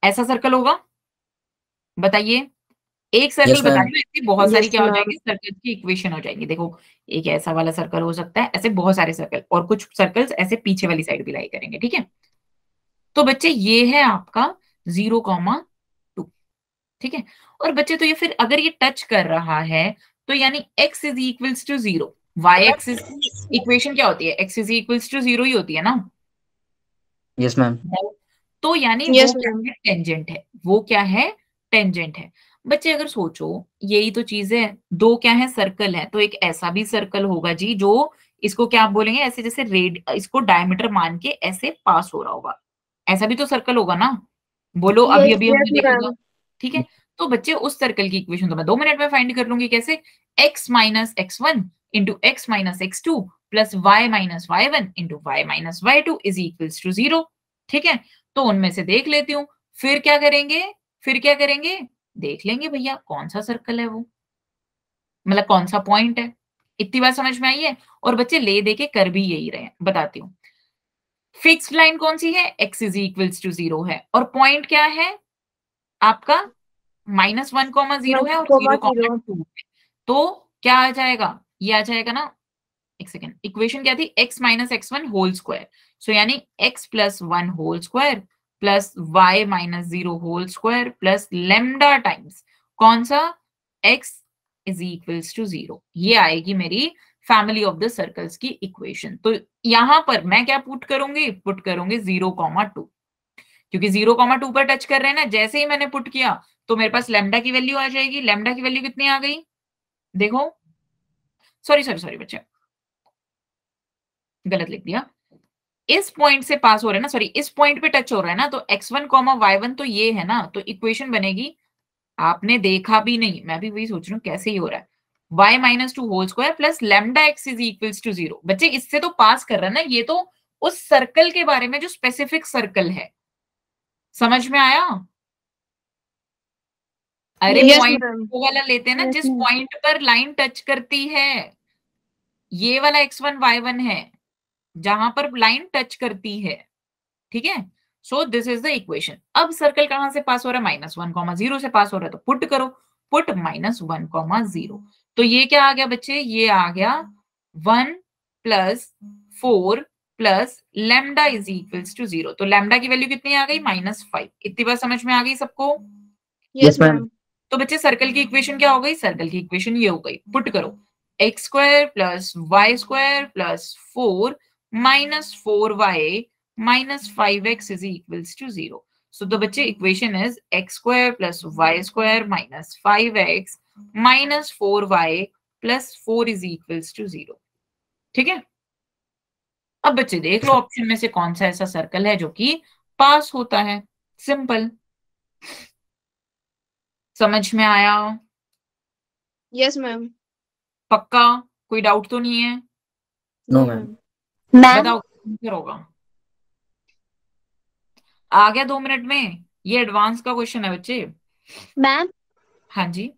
[SPEAKER 1] ऐसा सर्कल होगा। बताइए, एक सर्कल
[SPEAKER 3] यस
[SPEAKER 1] बता
[SPEAKER 3] मैम।
[SPEAKER 1] रही हूँ, ऐसी बहुत सारी
[SPEAKER 2] यस
[SPEAKER 1] क्या हो
[SPEAKER 2] मैम।
[SPEAKER 1] जाएगी, सर्कल्स की इक्वेशन हो जाएंगी। देखो एक ऐसा वाला सर्कल हो सकता है, ऐसे बहुत सारे सर्कल, और कुछ सर्कल्स ऐसे पीछे वाली साइड भी लाई करेंगे। ठीक है, तो बच्चे ये है आपका 0, 2। ठीक है, और बच्चे तो ये फिर अगर ये टच कर रहा है तो यानी x is equals to 0, y axis की इक्वेशन क्या होती है, x इज इक्वल्स टू 0 ही होती है ना।
[SPEAKER 3] Yes ma'am.
[SPEAKER 1] तो यानी वो
[SPEAKER 2] यस
[SPEAKER 1] क्या
[SPEAKER 2] मैम।
[SPEAKER 1] है, टेंजेंट है। वो क्या है, टेंजेंट है। बच्चे अगर सोचो, यही तो चीज है, दो क्या है, सर्कल है, तो एक ऐसा भी सर्कल होगा जी जो इसको क्या आप बोलेंगे, ऐसे जैसे रेड, इसको डायमीटर मान के ऐसे पास हो रहा होगा, ऐसा भी तो सर्कल होगा ना। बोलो, अभी
[SPEAKER 4] यस
[SPEAKER 1] अभी
[SPEAKER 2] यस
[SPEAKER 1] हमने देखा था।
[SPEAKER 2] मैम।
[SPEAKER 1] ठीक है, तो बच्चे उस सर्कल की इक्वेशन तो मैं 2 मिनट में फाइंड कर लूंगी। कैसे, x minus x1 into x minus x2 plus y minus y1 into y minus y2 is equals to 0। ठीक है, तो उनमें से देख लेती हूँ, फिर क्या करेंगे, फिर क्या करेंगे, देख लेंगे भैया कौन सा सर्कल है वो, मतलब कौन सा पॉइंट है। इतनी बात समझ में आई है? और बच्चे ले दे के कर भी यही रहे हैं, बताती हूँ। फिक्स्ड लाइन कौन सी है, x इज इक्वल्स टू 0 है, और पॉइंट क्या है, आपका -1,0 है और 0,2 है, तो क्या आ जाएगा, ये आ जाएगा ना, एक सेकेंड, इक्वेशन क्या थी, x minus x1 whole square, so यानी x plus 1 whole square plus y minus 0 whole square plus lambda times कौन सा, x इज इक्वल्स टू 0। ये आएगी मेरी फैमिली ऑफ द सर्कल्स की इक्वेशन। तो यहां पर मैं क्या पुट करूंगी, पुट करूंगी 0,2, क्योंकि 0,2 पर टच कर रहे हैं ना, जैसे ही मैंने पुट किया तो मेरे पास लेमडा की वैल्यू आ जाएगी। लेमडा की वैल्यू कितनी आ गई, देखो, सॉरी बच्चे, गलत लिख दिया, इस पॉइंट से पास हो रहा है ना, सॉरी इस पॉइंट पे टच हो रहा है ना, तो x1, y1 तो ये है ना, तो इक्वेशन बनेगी, आपने देखा भी नहीं, मैं भी वही सोच रही हूँ कैसे ही हो रहा है, y minus 2 whole square plus lambda x is equals to 0। बच्चे इससे तो पास कर रहा है ना, ये तो उस सर्कल के बारे में जो स्पेसिफिक सर्कल है, समझ में आया। अरे
[SPEAKER 2] Yes,
[SPEAKER 1] पॉइंट
[SPEAKER 2] ma'am.
[SPEAKER 1] वो वाला लेते हैं ना,
[SPEAKER 2] Yes,
[SPEAKER 1] जिस
[SPEAKER 2] ma'am.
[SPEAKER 1] पॉइंट पर लाइन टच करती है, ये वाला x1 y1 है जहां पर लाइन टच करती है, ठीक है। So this is the equation. अब सर्कल कहां से पास हो रहा है, -1,0 से पास हो रहा है, तो पुट करो, पुट -1,0, तो ये क्या आ गया बच्चे, ये आ गया 1 plus 4 plus lambda is equals to 0। तो लेमडा की वैल्यू कितनी आ गई, -5। इतनी बात समझ में आ गई सबको।
[SPEAKER 2] Yes, ma'am.
[SPEAKER 1] तो बच्चे सर्कल की इक्वेशन क्या हो गई, सर्कल की इक्वेशन ये हो गई, पुट करो X square plus Y square plus 4 minus 4y minus 5x is equals to 0। So the बच्चे equation is X square plus Y square minus 5x minus 4y plus 4 is equals to 0। ठीक है, अब बच्चे देख लो option में से कौन सा ऐसा सर्कल है जो कि पास होता है। सिंपल, समझ में आया,
[SPEAKER 2] Yes, ma'am.
[SPEAKER 1] पक्का, कोई डाउट तो नहीं है,
[SPEAKER 3] no
[SPEAKER 2] No,
[SPEAKER 3] ma'am.
[SPEAKER 2] ma'am.
[SPEAKER 4] Ma'am
[SPEAKER 1] बताओ आंसर होगा, आ गया 2 मिनट में। ये एडवांस का क्वेश्चन है बच्चे।
[SPEAKER 4] मैम
[SPEAKER 1] हाँ जी,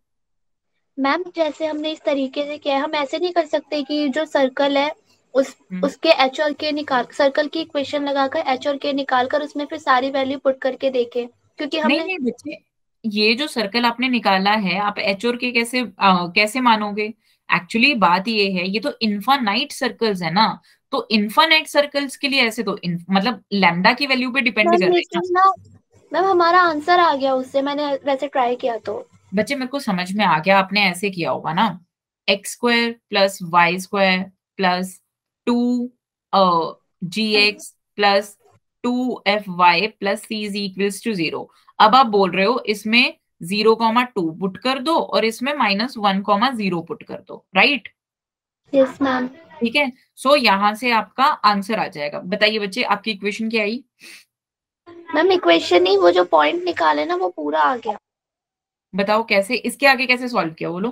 [SPEAKER 4] मैम जैसे हमने इस तरीके से किया है, हम ऐसे नहीं कर सकते कि जो सर्कल है उसके एच और के निकाल, सर्कल की इक्वेशन लगाकर एच और के निकाल कर उसमें फिर सारी वैल्यू पुट करके देखें, क्योंकि
[SPEAKER 1] नहीं
[SPEAKER 4] हमने
[SPEAKER 1] नहीं बच्चे, ये जो सर्कल आपने निकाला है, आप एच और के कैसे मानोगे। एक्चुअली बात ये है, ये तो इनफाइनाइट सर्कल्स है ना, तो इनफाइनाइट सर्कल्स के लिए ऐसे तो मतलब लैम्डा की वैल्यू पे डिपेंड कर
[SPEAKER 4] मैम
[SPEAKER 1] रहे हैं
[SPEAKER 4] लेकिन
[SPEAKER 1] ना।
[SPEAKER 4] ना मैम हमारा आंसर आ गया उससे, मैंने वैसे ट्राई किया तो।
[SPEAKER 1] बच्चे मेरे को समझ में आ गया, आपने ऐसे किया होगा ना, x square plus Y square plus 2 g x plus 2 FY plus c is equals to 0। अब आप बोल रहे हो इसमें 0,2 पुट कर दो और इसमें -1,0 पुट कर दो, राइट।
[SPEAKER 4] Yes ma'am.
[SPEAKER 1] ठीक है, सो यहां से आपका आंसर आ जाएगा। बताइए बच्चे, आपकी इक्वेशन क्या आई।
[SPEAKER 4] मैम इक्वेशन नहीं, वो जो पॉइंट निकाले ना वो पूरा आ गया।
[SPEAKER 1] बताओ कैसे, इसके आगे कैसे सॉल्व किया, बोलो।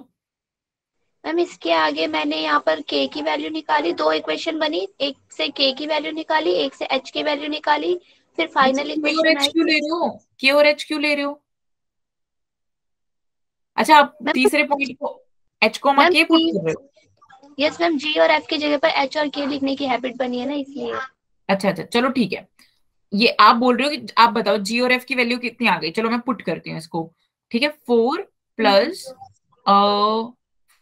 [SPEAKER 4] मैम इसके आगे मैंने यहाँ पर k की वैल्यू निकाली, 2 इक्वेशन बनी, एक से k की वैल्यू निकाली, एक से h की वैल्यू निकाली, फिर फाइनल
[SPEAKER 1] के और
[SPEAKER 4] इक्वेशन
[SPEAKER 1] एच
[SPEAKER 4] आई।
[SPEAKER 1] क्यों ले रहे हो, के और एच क्यों ले रहे हो। अच्छा, आप
[SPEAKER 4] मैम
[SPEAKER 1] तीसरे पॉइंट को एच कोमा
[SPEAKER 4] मैम
[SPEAKER 1] के पुट कर रहे हो।
[SPEAKER 4] यस मैम, g और f की जगह पर h और k लिखने की हैबिट बनी है ना, इसलिए।
[SPEAKER 1] अच्छा अच्छा, चलो ठीक है, ये आप बोल रहे हो कि आप बताओ जी और एफ की वैल्यू कितनी आ गई, चलो मैं पुट करती हूँ इसको। ठीक है, 4 plus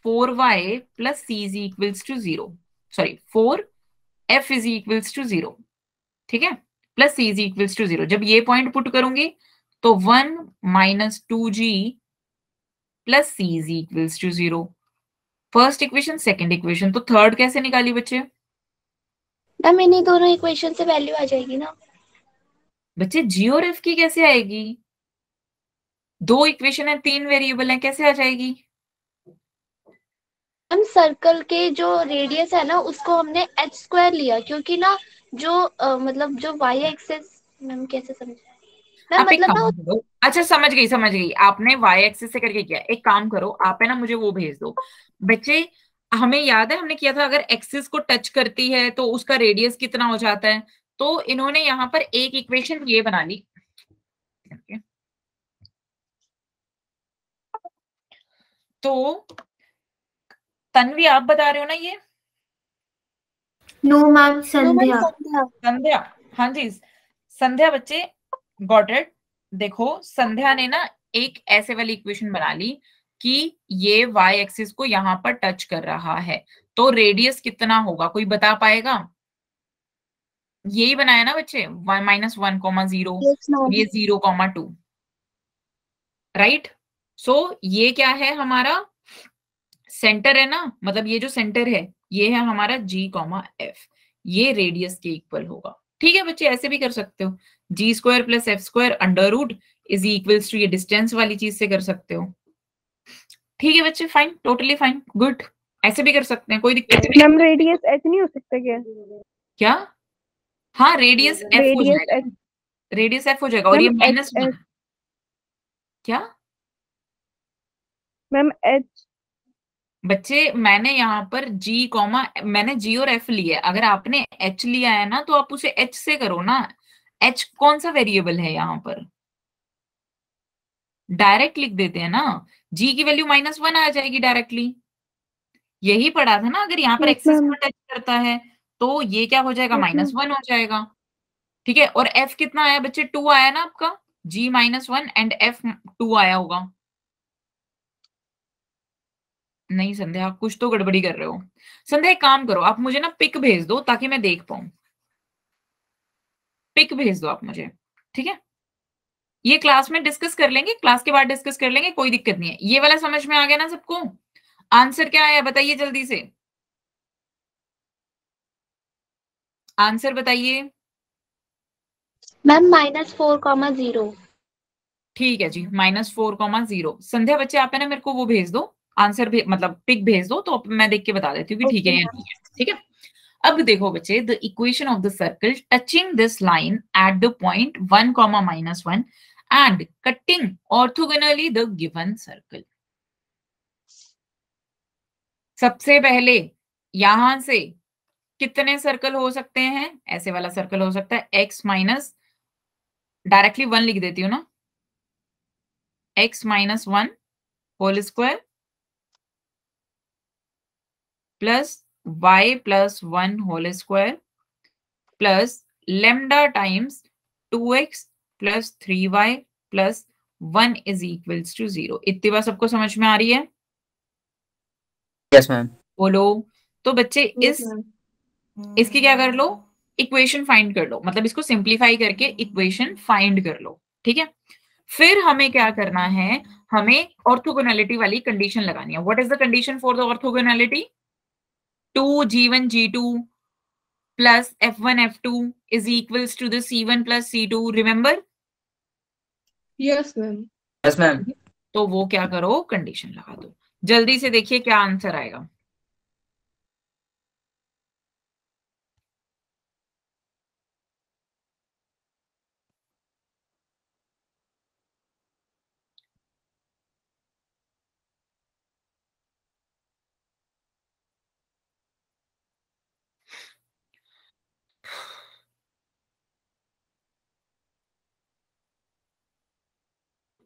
[SPEAKER 1] 4y plus c is equals to 0, sorry 4f is equals to 0, ठीक है, plus c is equals to 0। जब ये पॉइंट पुट करूंगी तो 1 minus 2g plus c is equals to 0। First equation, second equation, तो थर्ड कैसे निकाली बच्चे।
[SPEAKER 4] मैम इन्हीं दोनों इक्वेशन से वैल्यू आ जाएगी ना।
[SPEAKER 1] बच्चे जी और एफ की कैसे आएगी, 2 इक्वेशन है, 3 वेरिएबल है, कैसे आ जाएगी।
[SPEAKER 4] हम सर्कल के जो रेडियस है ना उसको हमने h स्क्वायर लिया, क्योंकि ना जो मतलब जो y एक्सिस, मैम कैसे समझे मैम,
[SPEAKER 1] आप एक
[SPEAKER 4] मतलब
[SPEAKER 1] काम
[SPEAKER 4] ना।
[SPEAKER 1] करो, अच्छा समझ गई, आपने y एक्सिस से करके किया। एक काम करो, आप है ना मुझे वो भेज दो बच्चे। हमें याद है हमने किया था, अगर एक्सिस को टच करती है तो उसका रेडियस कितना हो जाता है। तो इन्होंने यहाँ पर एक इक्वेशन ये बना ली, तो तन्वी आप बता रहे हो ना ये।
[SPEAKER 4] No ma'am
[SPEAKER 2] No, ma'am.
[SPEAKER 4] Sandhya.
[SPEAKER 1] Sandhya, हाँ जी संध्या बच्चे, गॉट इट। देखो संध्या ने ना एक ऐसे वाली इक्वेशन बना ली कि ये y एक्सिस को यहाँ पर टच कर रहा है, तो रेडियस कितना होगा, कोई बता पाएगा? यही बनाया ना बच्चे, -1,0,
[SPEAKER 2] Yes, ma'am.
[SPEAKER 1] ये 0,2, राइट? सो ये क्या है हमारा सेंटर है ना, मतलब ये जो सेंटर है ये है हमारा G, ये रेडियस के इक्वल होगा। ठीक है बच्चे, ऐसे भी कर सकते हो, G² + F² under root is equals to ये डिस्टेंस वाली चीज से कर सकते हो। ठीक है बच्चे, फाइन, टोटली फाइन, गुड, ऐसे भी कर सकते हैं, कोई दिक्कत नहीं।
[SPEAKER 5] मैम रेडियस एच नहीं हो सकता क्या?
[SPEAKER 1] क्या? हाँ, रेडियस F हो
[SPEAKER 5] रेडियस
[SPEAKER 1] जाएगा,
[SPEAKER 5] एच
[SPEAKER 1] रेडियस F हो जाएगा, और ये
[SPEAKER 5] मैम एच
[SPEAKER 1] -1
[SPEAKER 5] एच
[SPEAKER 1] क्या
[SPEAKER 5] मैम एच
[SPEAKER 1] बच्चे, मैंने यहाँ पर मैंने G और F लिया है, अगर आपने H लिया है ना तो आप उसे H से करो ना। H कौन सा वेरिएबल है यहाँ पर, डायरेक्ट लिख देते हैं ना, G की वैल्यू -1 आ जाएगी डायरेक्टली, यही पढ़ा था ना। अगर यहाँ पर
[SPEAKER 5] यस
[SPEAKER 1] एक्सिस
[SPEAKER 5] मैम
[SPEAKER 1] पर टच करता है तो ये क्या हो जाएगा,
[SPEAKER 5] यस मैम
[SPEAKER 1] -1 हो जाएगा। ठीक है, और F कितना आया बच्चे, 2 आया ना आपका, G -1 एंड F 2 आया होगा। नहीं संध्या, आप कुछ तो गड़बड़ी कर रहे हो। संध्या एक काम करो, आप मुझे ना पिक भेज दो ताकि मैं देख पाऊं, पिक भेज दो आप मुझे, ठीक है? ये क्लास में डिस्कस कर लेंगे, क्लास के बाद डिस्कस कर लेंगे, कोई दिक्कत नहीं है। ये वाला समझ में आ गया ना सबको? आंसर क्या आया बताइए जल्दी से, आंसर बताइए।
[SPEAKER 4] मैम -4,0।
[SPEAKER 1] ठीक है जी, -4,0। संध्या बच्चे आप है ना मेरे को वो भेज दो, आंसर भी मतलब पिक भेज दो, तो मैं देख के बता देती हूँ कि ठीक है
[SPEAKER 2] Okay,
[SPEAKER 1] या
[SPEAKER 2] ma'am.
[SPEAKER 1] नहीं है। ठीक है, अब देखो बच्चे, the equation of the circle touching this line at the point 1, -1 and cutting orthogonally the given circle. सबसे पहले यहां से कितने सर्कल हो सकते हैं, ऐसे वाला सर्कल हो सकता है x- डायरेक्टली 1 लिख देती हूँ ना, x-1 whole square plus y+1 whole square plus lambda times 2x plus 3y plus 1 is equals to 0। इतनी बात सबको समझ में आ रही है?
[SPEAKER 3] Yes ma'am.
[SPEAKER 1] बोलो। तो बच्चे
[SPEAKER 2] Yes, ma'am.
[SPEAKER 1] इसकी क्या कर लो, इक्वेशन फाइंड कर लो, मतलब इसको सिंप्लीफाई करके इक्वेशन फाइंड कर लो। ठीक है, फिर हमें क्या करना है, हमें ऑर्थोगोनैलिटी वाली कंडीशन लगानी है। What is the condition for the orthogonality? 2G1G2 plus F1F2 is equals to the C1 plus C2, remember?
[SPEAKER 2] Yes, ma'am.
[SPEAKER 3] Yes ma'am.
[SPEAKER 1] तो वो क्या करो, कंडीशन लगा दो। जल्दी से देखिए क्या आंसर आएगा।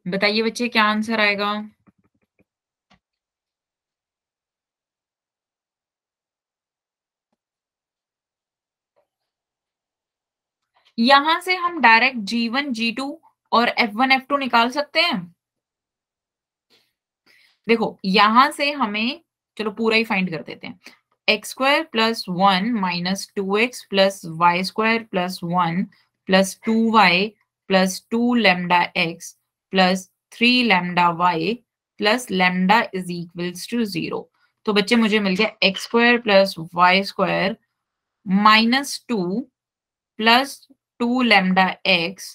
[SPEAKER 1] बताइए बच्चे क्या आंसर आएगा? यहां से हम डायरेक्ट G1 G2 और F1 F2 निकाल सकते हैं। देखो यहां से हमें, चलो पूरा ही फाइंड कर देते हैं, x² + 1 - 2x + y² + 1 + 2y + 2 lambda x + 3 lambda y + lambda is equals to 0। तो बच्चे मुझे मिल गया x² + y² - 2 + 2 lambda x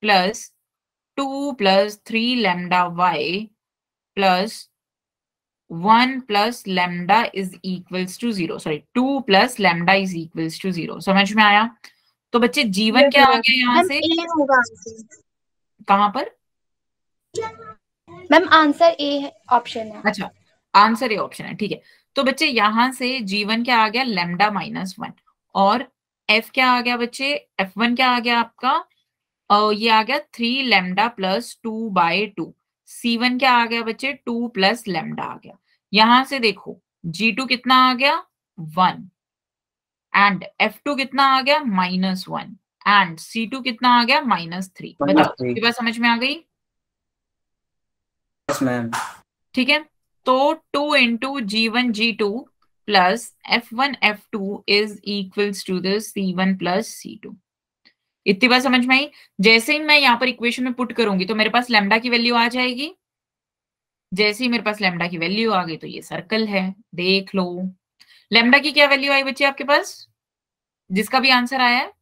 [SPEAKER 1] + 2 + 3 lambda y + 1 + lambda is equals to 0, sorry 2 + lambda is equals to 0। समझ में आया? तो बच्चे जीवन
[SPEAKER 2] Yes,
[SPEAKER 1] क्या आ
[SPEAKER 2] ma'am.
[SPEAKER 1] गया यहाँ
[SPEAKER 2] मैम
[SPEAKER 1] से,
[SPEAKER 2] ए होगा आंसर।
[SPEAKER 1] कहां पर?
[SPEAKER 4] मैम आंसर ए ऑप्शन है।
[SPEAKER 1] अच्छा, आंसर ये ऑप्शन है, ठीक है। तो बच्चे यहां से जीवन क्या आ गया, लैम्डा -1, और एफ क्या आ गया बच्चे, F1 क्या आ गया आपका, ये आ गया 3 लैम्डा + 2/2। C1 क्या आ गया बच्चे, 2 + लैम्डा आ गया। यहां से देखो G2 कितना आ गया, 1, एंड F2 कितना आ गया, -1, एंड C2 कितना आ गया, -3। बताओ, ये बात समझ में आ गई?
[SPEAKER 3] Yes ma'am.
[SPEAKER 1] ठीक है, तो 2 into G1 G2 plus F1 F2 is equals to the C1 plus C2। इतनी बात समझ में आई? जैसे ही मैं यहाँ पर इक्वेशन में पुट करूंगी तो मेरे पास लैम्डा की वैल्यू आ जाएगी। जैसे ही मेरे पास लैम्डा की वैल्यू आ गई तो ये सर्कल है, देख लो। लैम्डा की क्या वैल्यू आई बच्चे आपके पास, जिसका भी आंसर आया है?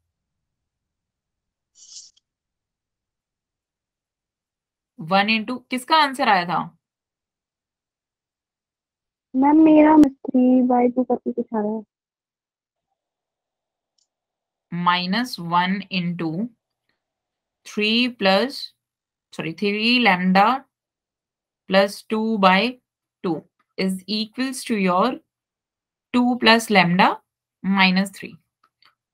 [SPEAKER 1] वन इंटू किसका आंसर आया था?
[SPEAKER 5] मैम मेरा 3/2 करके कुछ आ रहा है।
[SPEAKER 1] -1 into 3 lambda plus 2/2 is equals to your 2 plus lambda -3,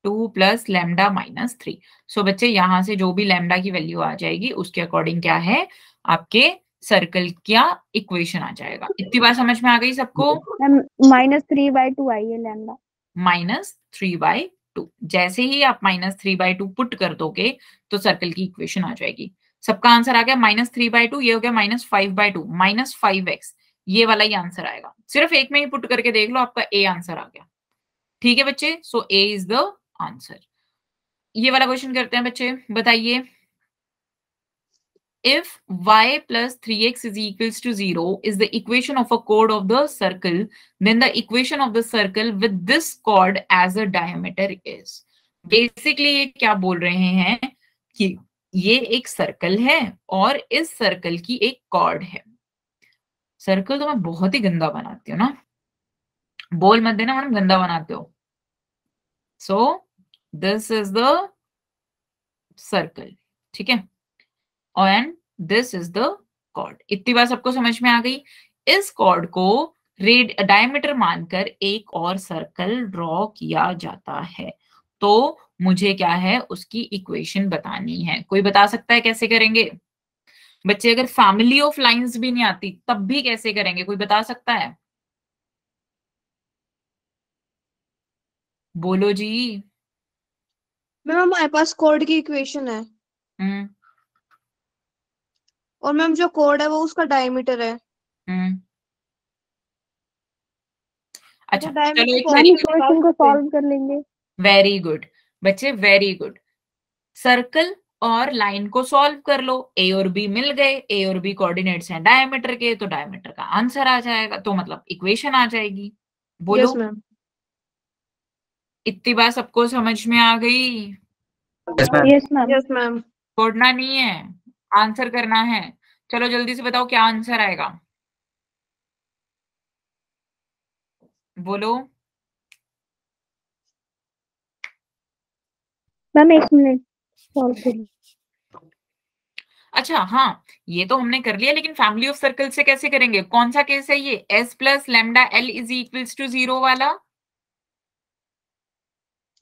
[SPEAKER 1] 2 plus lambda -3। So बच्चे यहाँ से जो भी लैम्डा की वैल्यू आ जाएगी उसके अकॉर्डिंग क्या है, आपके सर्कल क्या इक्वेशन आ जाएगा। इतनी बात समझ में आ गई सबको?
[SPEAKER 5] मैम -3/2 आई है लैम्डा।
[SPEAKER 1] -3/2। जैसे ही आप -3/2 पुट कर दोगे तो सर्कल की इक्वेशन आ जाएगी। सबका आंसर आ गया -3/2, ये हो गया -5/2, -5x, ये वाला ही आंसर आएगा। सिर्फ एक में ही पुट करके देख लो, आपका ए आंसर आ गया। ठीक है बच्चे, सो ए इज द आंसर। ये वाला क्वेश्चन करते हैं बच्चे, बताइए। If y plus 3x is equals to 0 is the equation of a chord of the circle, then the equation of the circle with this chord as a diameter is. Basically ये क्या बोल रहे हैं कि ये एक सर्कल है और इस सर्कल की एक कॉर्ड है। सर्कल तो मैं बहुत ही गंदा बनाती हूँ ना, बोल मत देना मैडम गंदा बनाते हो। So this is the circle, ठीक है, and this is the chord. इतनी बात सबको समझ में आ गई? इस कॉर्ड को डायमीटर मानकर एक और सर्कल ड्रॉ किया जाता है, तो मुझे क्या है उसकी इक्वेशन बतानी है। कोई बता सकता है कैसे करेंगे? बच्चे अगर फैमिली ऑफ लाइंस भी नहीं आती तब भी कैसे करेंगे, कोई बता सकता है? बोलो जी।
[SPEAKER 2] मैम हमारे पास कोड की इक्वेशन है
[SPEAKER 1] हम्म
[SPEAKER 2] और मैम जो कोड है वो उसका डायमीटर है।
[SPEAKER 1] हम्म अच्छा,
[SPEAKER 2] तो डायमीटर
[SPEAKER 1] चलो एक
[SPEAKER 5] मैम
[SPEAKER 1] तरीका,
[SPEAKER 5] इक्वेशन को सॉल्व कर लेंगे।
[SPEAKER 1] वेरी गुड बच्चे, वेरी गुड। सर्कल और लाइन को सॉल्व कर लो, ए और बी मिल गए, ए और बी कोऑर्डिनेट्स हैं डायमीटर के, तो डायमीटर का आंसर आ जाएगा, तो मतलब इक्वेशन आ जाएगी। बोलो।
[SPEAKER 2] Yes ma'am.
[SPEAKER 1] इतनी बात सबको समझ में आ गई?
[SPEAKER 3] Yes ma'am.
[SPEAKER 5] Yes ma'am.
[SPEAKER 2] Yes ma'am.
[SPEAKER 1] छोड़ना नहीं है, आंसर करना है। चलो जल्दी से बताओ क्या आंसर आएगा, बोलो।
[SPEAKER 5] मैम 1 मिनट सॉल्व कर।
[SPEAKER 1] अच्छा हाँ, ये तो हमने कर लिया, लेकिन फैमिली ऑफ सर्कल से कैसे करेंगे? कौन सा केस है ये, s plus lambda l is equals to 0 वाला?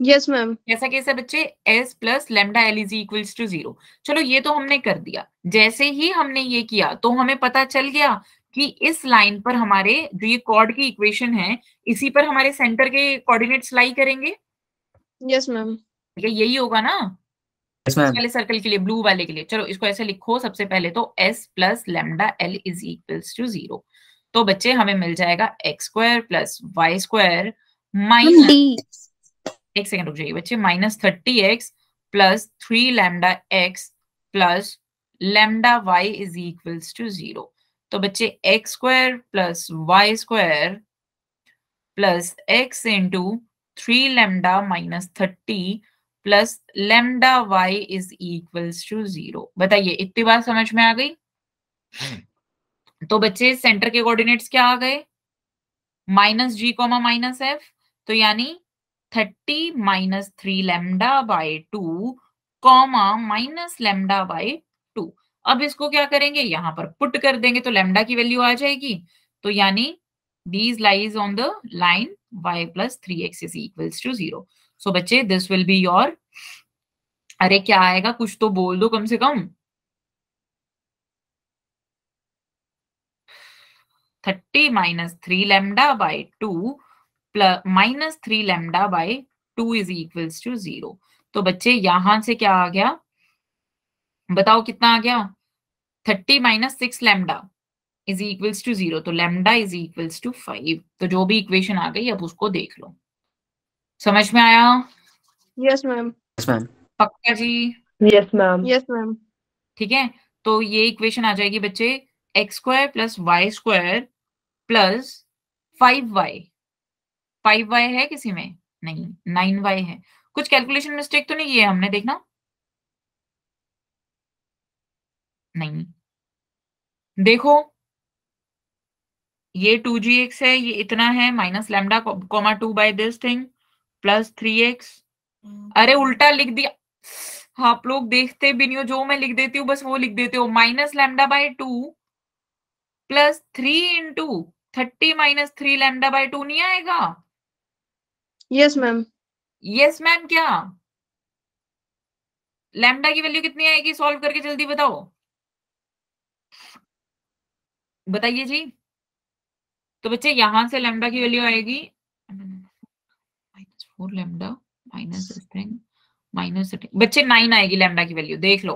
[SPEAKER 2] Yes ma'am.
[SPEAKER 1] कैसा केस है बच्चे? s plus lambda l is equals to 0। चलो ये तो हमने कर दिया। जैसे ही हमने ये किया तो हमें पता चल गया कि इस लाइन पर हमारे जो ये कॉर्ड की इक्वेशन है, इसी पर हमारे सेंटर के कोऑर्डिनेट्स लाई करेंगे।
[SPEAKER 2] Yes ma'am.
[SPEAKER 1] ठीक है, यही होगा ना
[SPEAKER 3] यस मैम।
[SPEAKER 1] वाले सर्कल के लिए, ब्लू वाले के लिए। चलो इसको ऐसे लिखो, सबसे पहले तो s plus lambda l is equals to 0। तो बच्चे हमें मिल जाएगा x² प्लस y² माइनस, एक सेकंड रुक जाइए बच्चे, -30x plus 3 lambda x plus lambda y is equals to 0। तो बच्चे x² plus y² plus x into 3 lambda -30 plus lambda y is equals to 0। बताइए इतनी बात समझ में आ गई? तो बच्चे सेंटर के कोऑर्डिनेट्स क्या आ गए? -g, -f, तो यानी 30 -3 lambda by 2 comma minus lambda by 2। अब इसको क्या करेंगे, यहां पर पुट कर देंगे तो लैम्डा की वैल्यू आ जाएगी। तो यानी these lies on the line y plus 3x is equals to 0। so बच्चे this will be your, अरे क्या आएगा कुछ तो बोल दो कम से कम। 30 -3 lambda by 2 plus -3 lambda by 2 is equals to 0। तो बच्चे यहां से क्या आ गया, बताओ कितना आ गया? 30 -6 लैम्डा इज इक्वल्स टू 0, तो लैम्डा इज इक्वल्स टू 5। तो जो भी इक्वेशन आ गई अब उसको देख लो। समझ में आया?
[SPEAKER 2] Yes ma'am.
[SPEAKER 3] Yes ma'am.
[SPEAKER 1] पक्का जी?
[SPEAKER 6] Yes ma'am.
[SPEAKER 2] Yes ma'am.
[SPEAKER 1] ठीक है, तो ये इक्वेशन आ जाएगी बच्चे X square plus Y square plus 5y। 5y है किसी में? नहीं, 9y है। कुछ कैलकुलेशन मिस्टेक तो नहीं किया हमने, देखना। नहीं, देखो ये 2gx है, ये इतना है, minus lambda comma 2 by this thing plus 3x। अरे उल्टा लिख दिया, आप लोग देखते भी नहीं हो, जो मैं लिख देती हूँ बस वो लिख देते हो। Minus lambda by 2 plus 3 into 30 minus 3 lambda by 2 नहीं आएगा?
[SPEAKER 2] Yes ma'am.
[SPEAKER 1] Yes ma'am. क्या लैम्डा की वैल्यू कितनी आएगी? सॉल्व करके जल्दी बताओ, बताइए जी। तो बच्चे यहां से लैम्डा की वैल्यू आएगी -4 लैम्डा माइनस माइनस बच्चे 9 आएगी लैम्डा की वैल्यू, देख लो।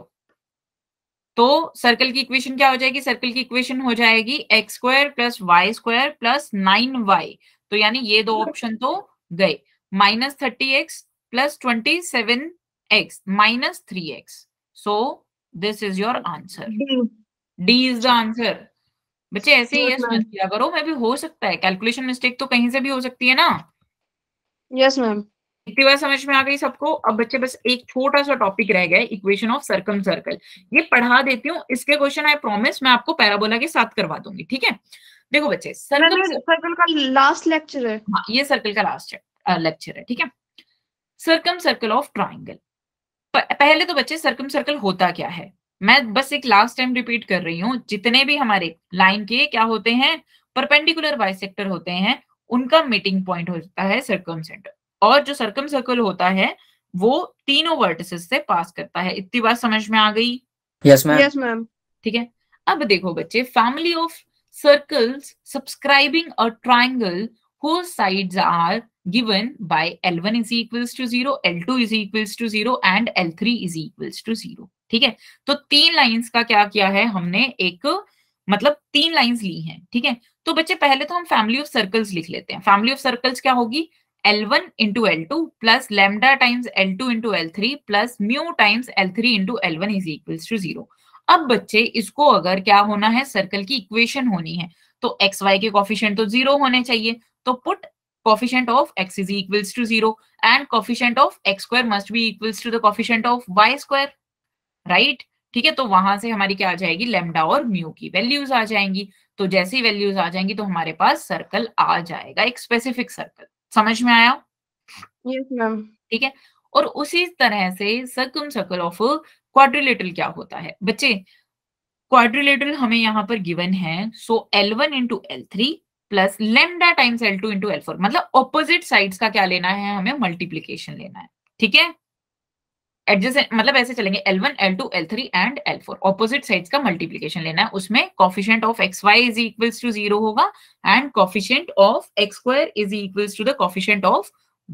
[SPEAKER 1] तो सर्कल की इक्वेशन क्या हो जाएगी? सर्कल की इक्वेशन हो जाएगी x square plus Y square plus 9y। तो यानी ये दो ऑप्शन तो गए। Minus 30x plus 27x minus 3x। So this is your answer. D is the answer. बच्चे ऐसे ही यस मत किया करो, मैं भी हो सकता है कैलकुलेशन मिस्टेक तो कहीं से भी हो सकती है ना।
[SPEAKER 2] Yes ma'am.
[SPEAKER 1] इतनी बार समझ में आ गई सबको? अब बच्चे बस एक छोटा सा टॉपिक रह गया, इक्वेशन ऑफ सर्कम सर्कल। ये पढ़ा देती हूँ, इसके क्वेश्चन आई प्रॉमिस मैं आपको पैराबोला के साथ करवा दूंगी, ठीक है? देखो बच्चे,
[SPEAKER 2] सर्कल का लास्ट लेक्चर है।
[SPEAKER 1] हाँ, ये सर्कल का लास्ट लेक्चर है, ठीक है? Circum circle of triangle. पहले तो बच्चे सर्कम सर्कल होता क्या है, मैं बस एक लास्ट टाइम रिपीट कर रही हूँ। जितने भी हमारे लाइन के क्या होते हैं, परपेंडिकुलर बाइसेक्टर होते हैं, उनका मीटिंग पॉइंट होता है सर्कम सेंटर। और जो सर्कम सर्कल होता है वो तीनों वर्टिसेस से पास करता है। इतनी बात समझ में आ गई?
[SPEAKER 3] Yes ma'am.
[SPEAKER 2] Yes ma'am.
[SPEAKER 1] ठीक है, अब देखो बच्चे, family of circles subscribing a triangle whose sides are given by L1 is equals to 0, L2 is equals to 0 and L3 is equals to 0। ठीक है, तो तीन लाइंस का क्या किया है हमने, एक मतलब तीन लाइंस ली हैं, ठीक है? तो बच्चे पहले तो हम फैमिली ऑफ सर्कल्स लिख लेते हैं। फैमिली ऑफ सर्कल्स क्या होगी? L1 into L2 plus lambda times L2 into L3 plus mu times L3 into L1 is equals to 0। अब बच्चे इसको अगर क्या होना है, सर्कल की इक्वेशन होनी है, तो एक्स वाई के कोफिशिएंट तो 0 होने चाहिए। तो put coefficient of x is equals to 0 and coefficient of x square must be equals to the coefficient of y square, right? ठीक है, तो वहां से हमारी क्या आ जाएगी, लैम्डा और म्यू की वैल्यूज आ जाएंगी। तो जैसे ही वैल्यूज आ जाएंगी तो हमारे पास सर्कल आ जाएगा, एक स्पेसिफिक सर्कल। समझ में आया?
[SPEAKER 2] Yes ma'am.
[SPEAKER 1] ठीक है, और उसी तरह से सर्कम सर्कल ऑफ क्वाड्रिलेटरल क्या होता है बच्चे? क्वाड्रिलेटरल हमें यहाँ पर गिवन है, सो L1 into L3 plus lambda times L2 into L4, मतलब ऑपोजिट साइड्स का क्या लेना है हमें, मल्टीप्लीकेशन लेना है। ठीक है, एडजेसेंट मतलब ऐसे चलेंगे, L1 L2 L3 and L4 opposite sides का मल्टीप्लीकेशन लेना है। उसमें coefficient of x y is equals to 0 होगा and coefficient of x square is equals to the coefficient of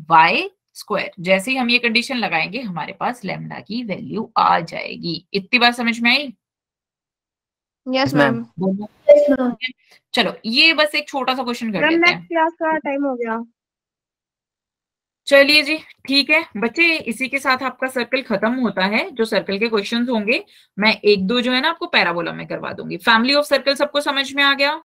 [SPEAKER 1] y square. जैसे ही हम ये कंडीशन लगाएंगे हमारे पास लैम्डा की वैल्यू आ जाएगी। इतनी बात समझ में आई?
[SPEAKER 2] Yes ma'am.
[SPEAKER 1] चलो ये बस एक छोटा सा क्वेश्चन कर लेते हैं।
[SPEAKER 2] नेक्स्ट क्लास का टाइम हो गया।
[SPEAKER 1] चलिए जी, ठीक है बच्चे, इसी के साथ आपका सर्कल खत्म होता है। जो सर्कल के क्वेश्चंस होंगे मैं एक दो जो है ना आपको पैराबोला में करवा दूंगी। फैमिली ऑफ सर्कल सबको समझ में आ गया?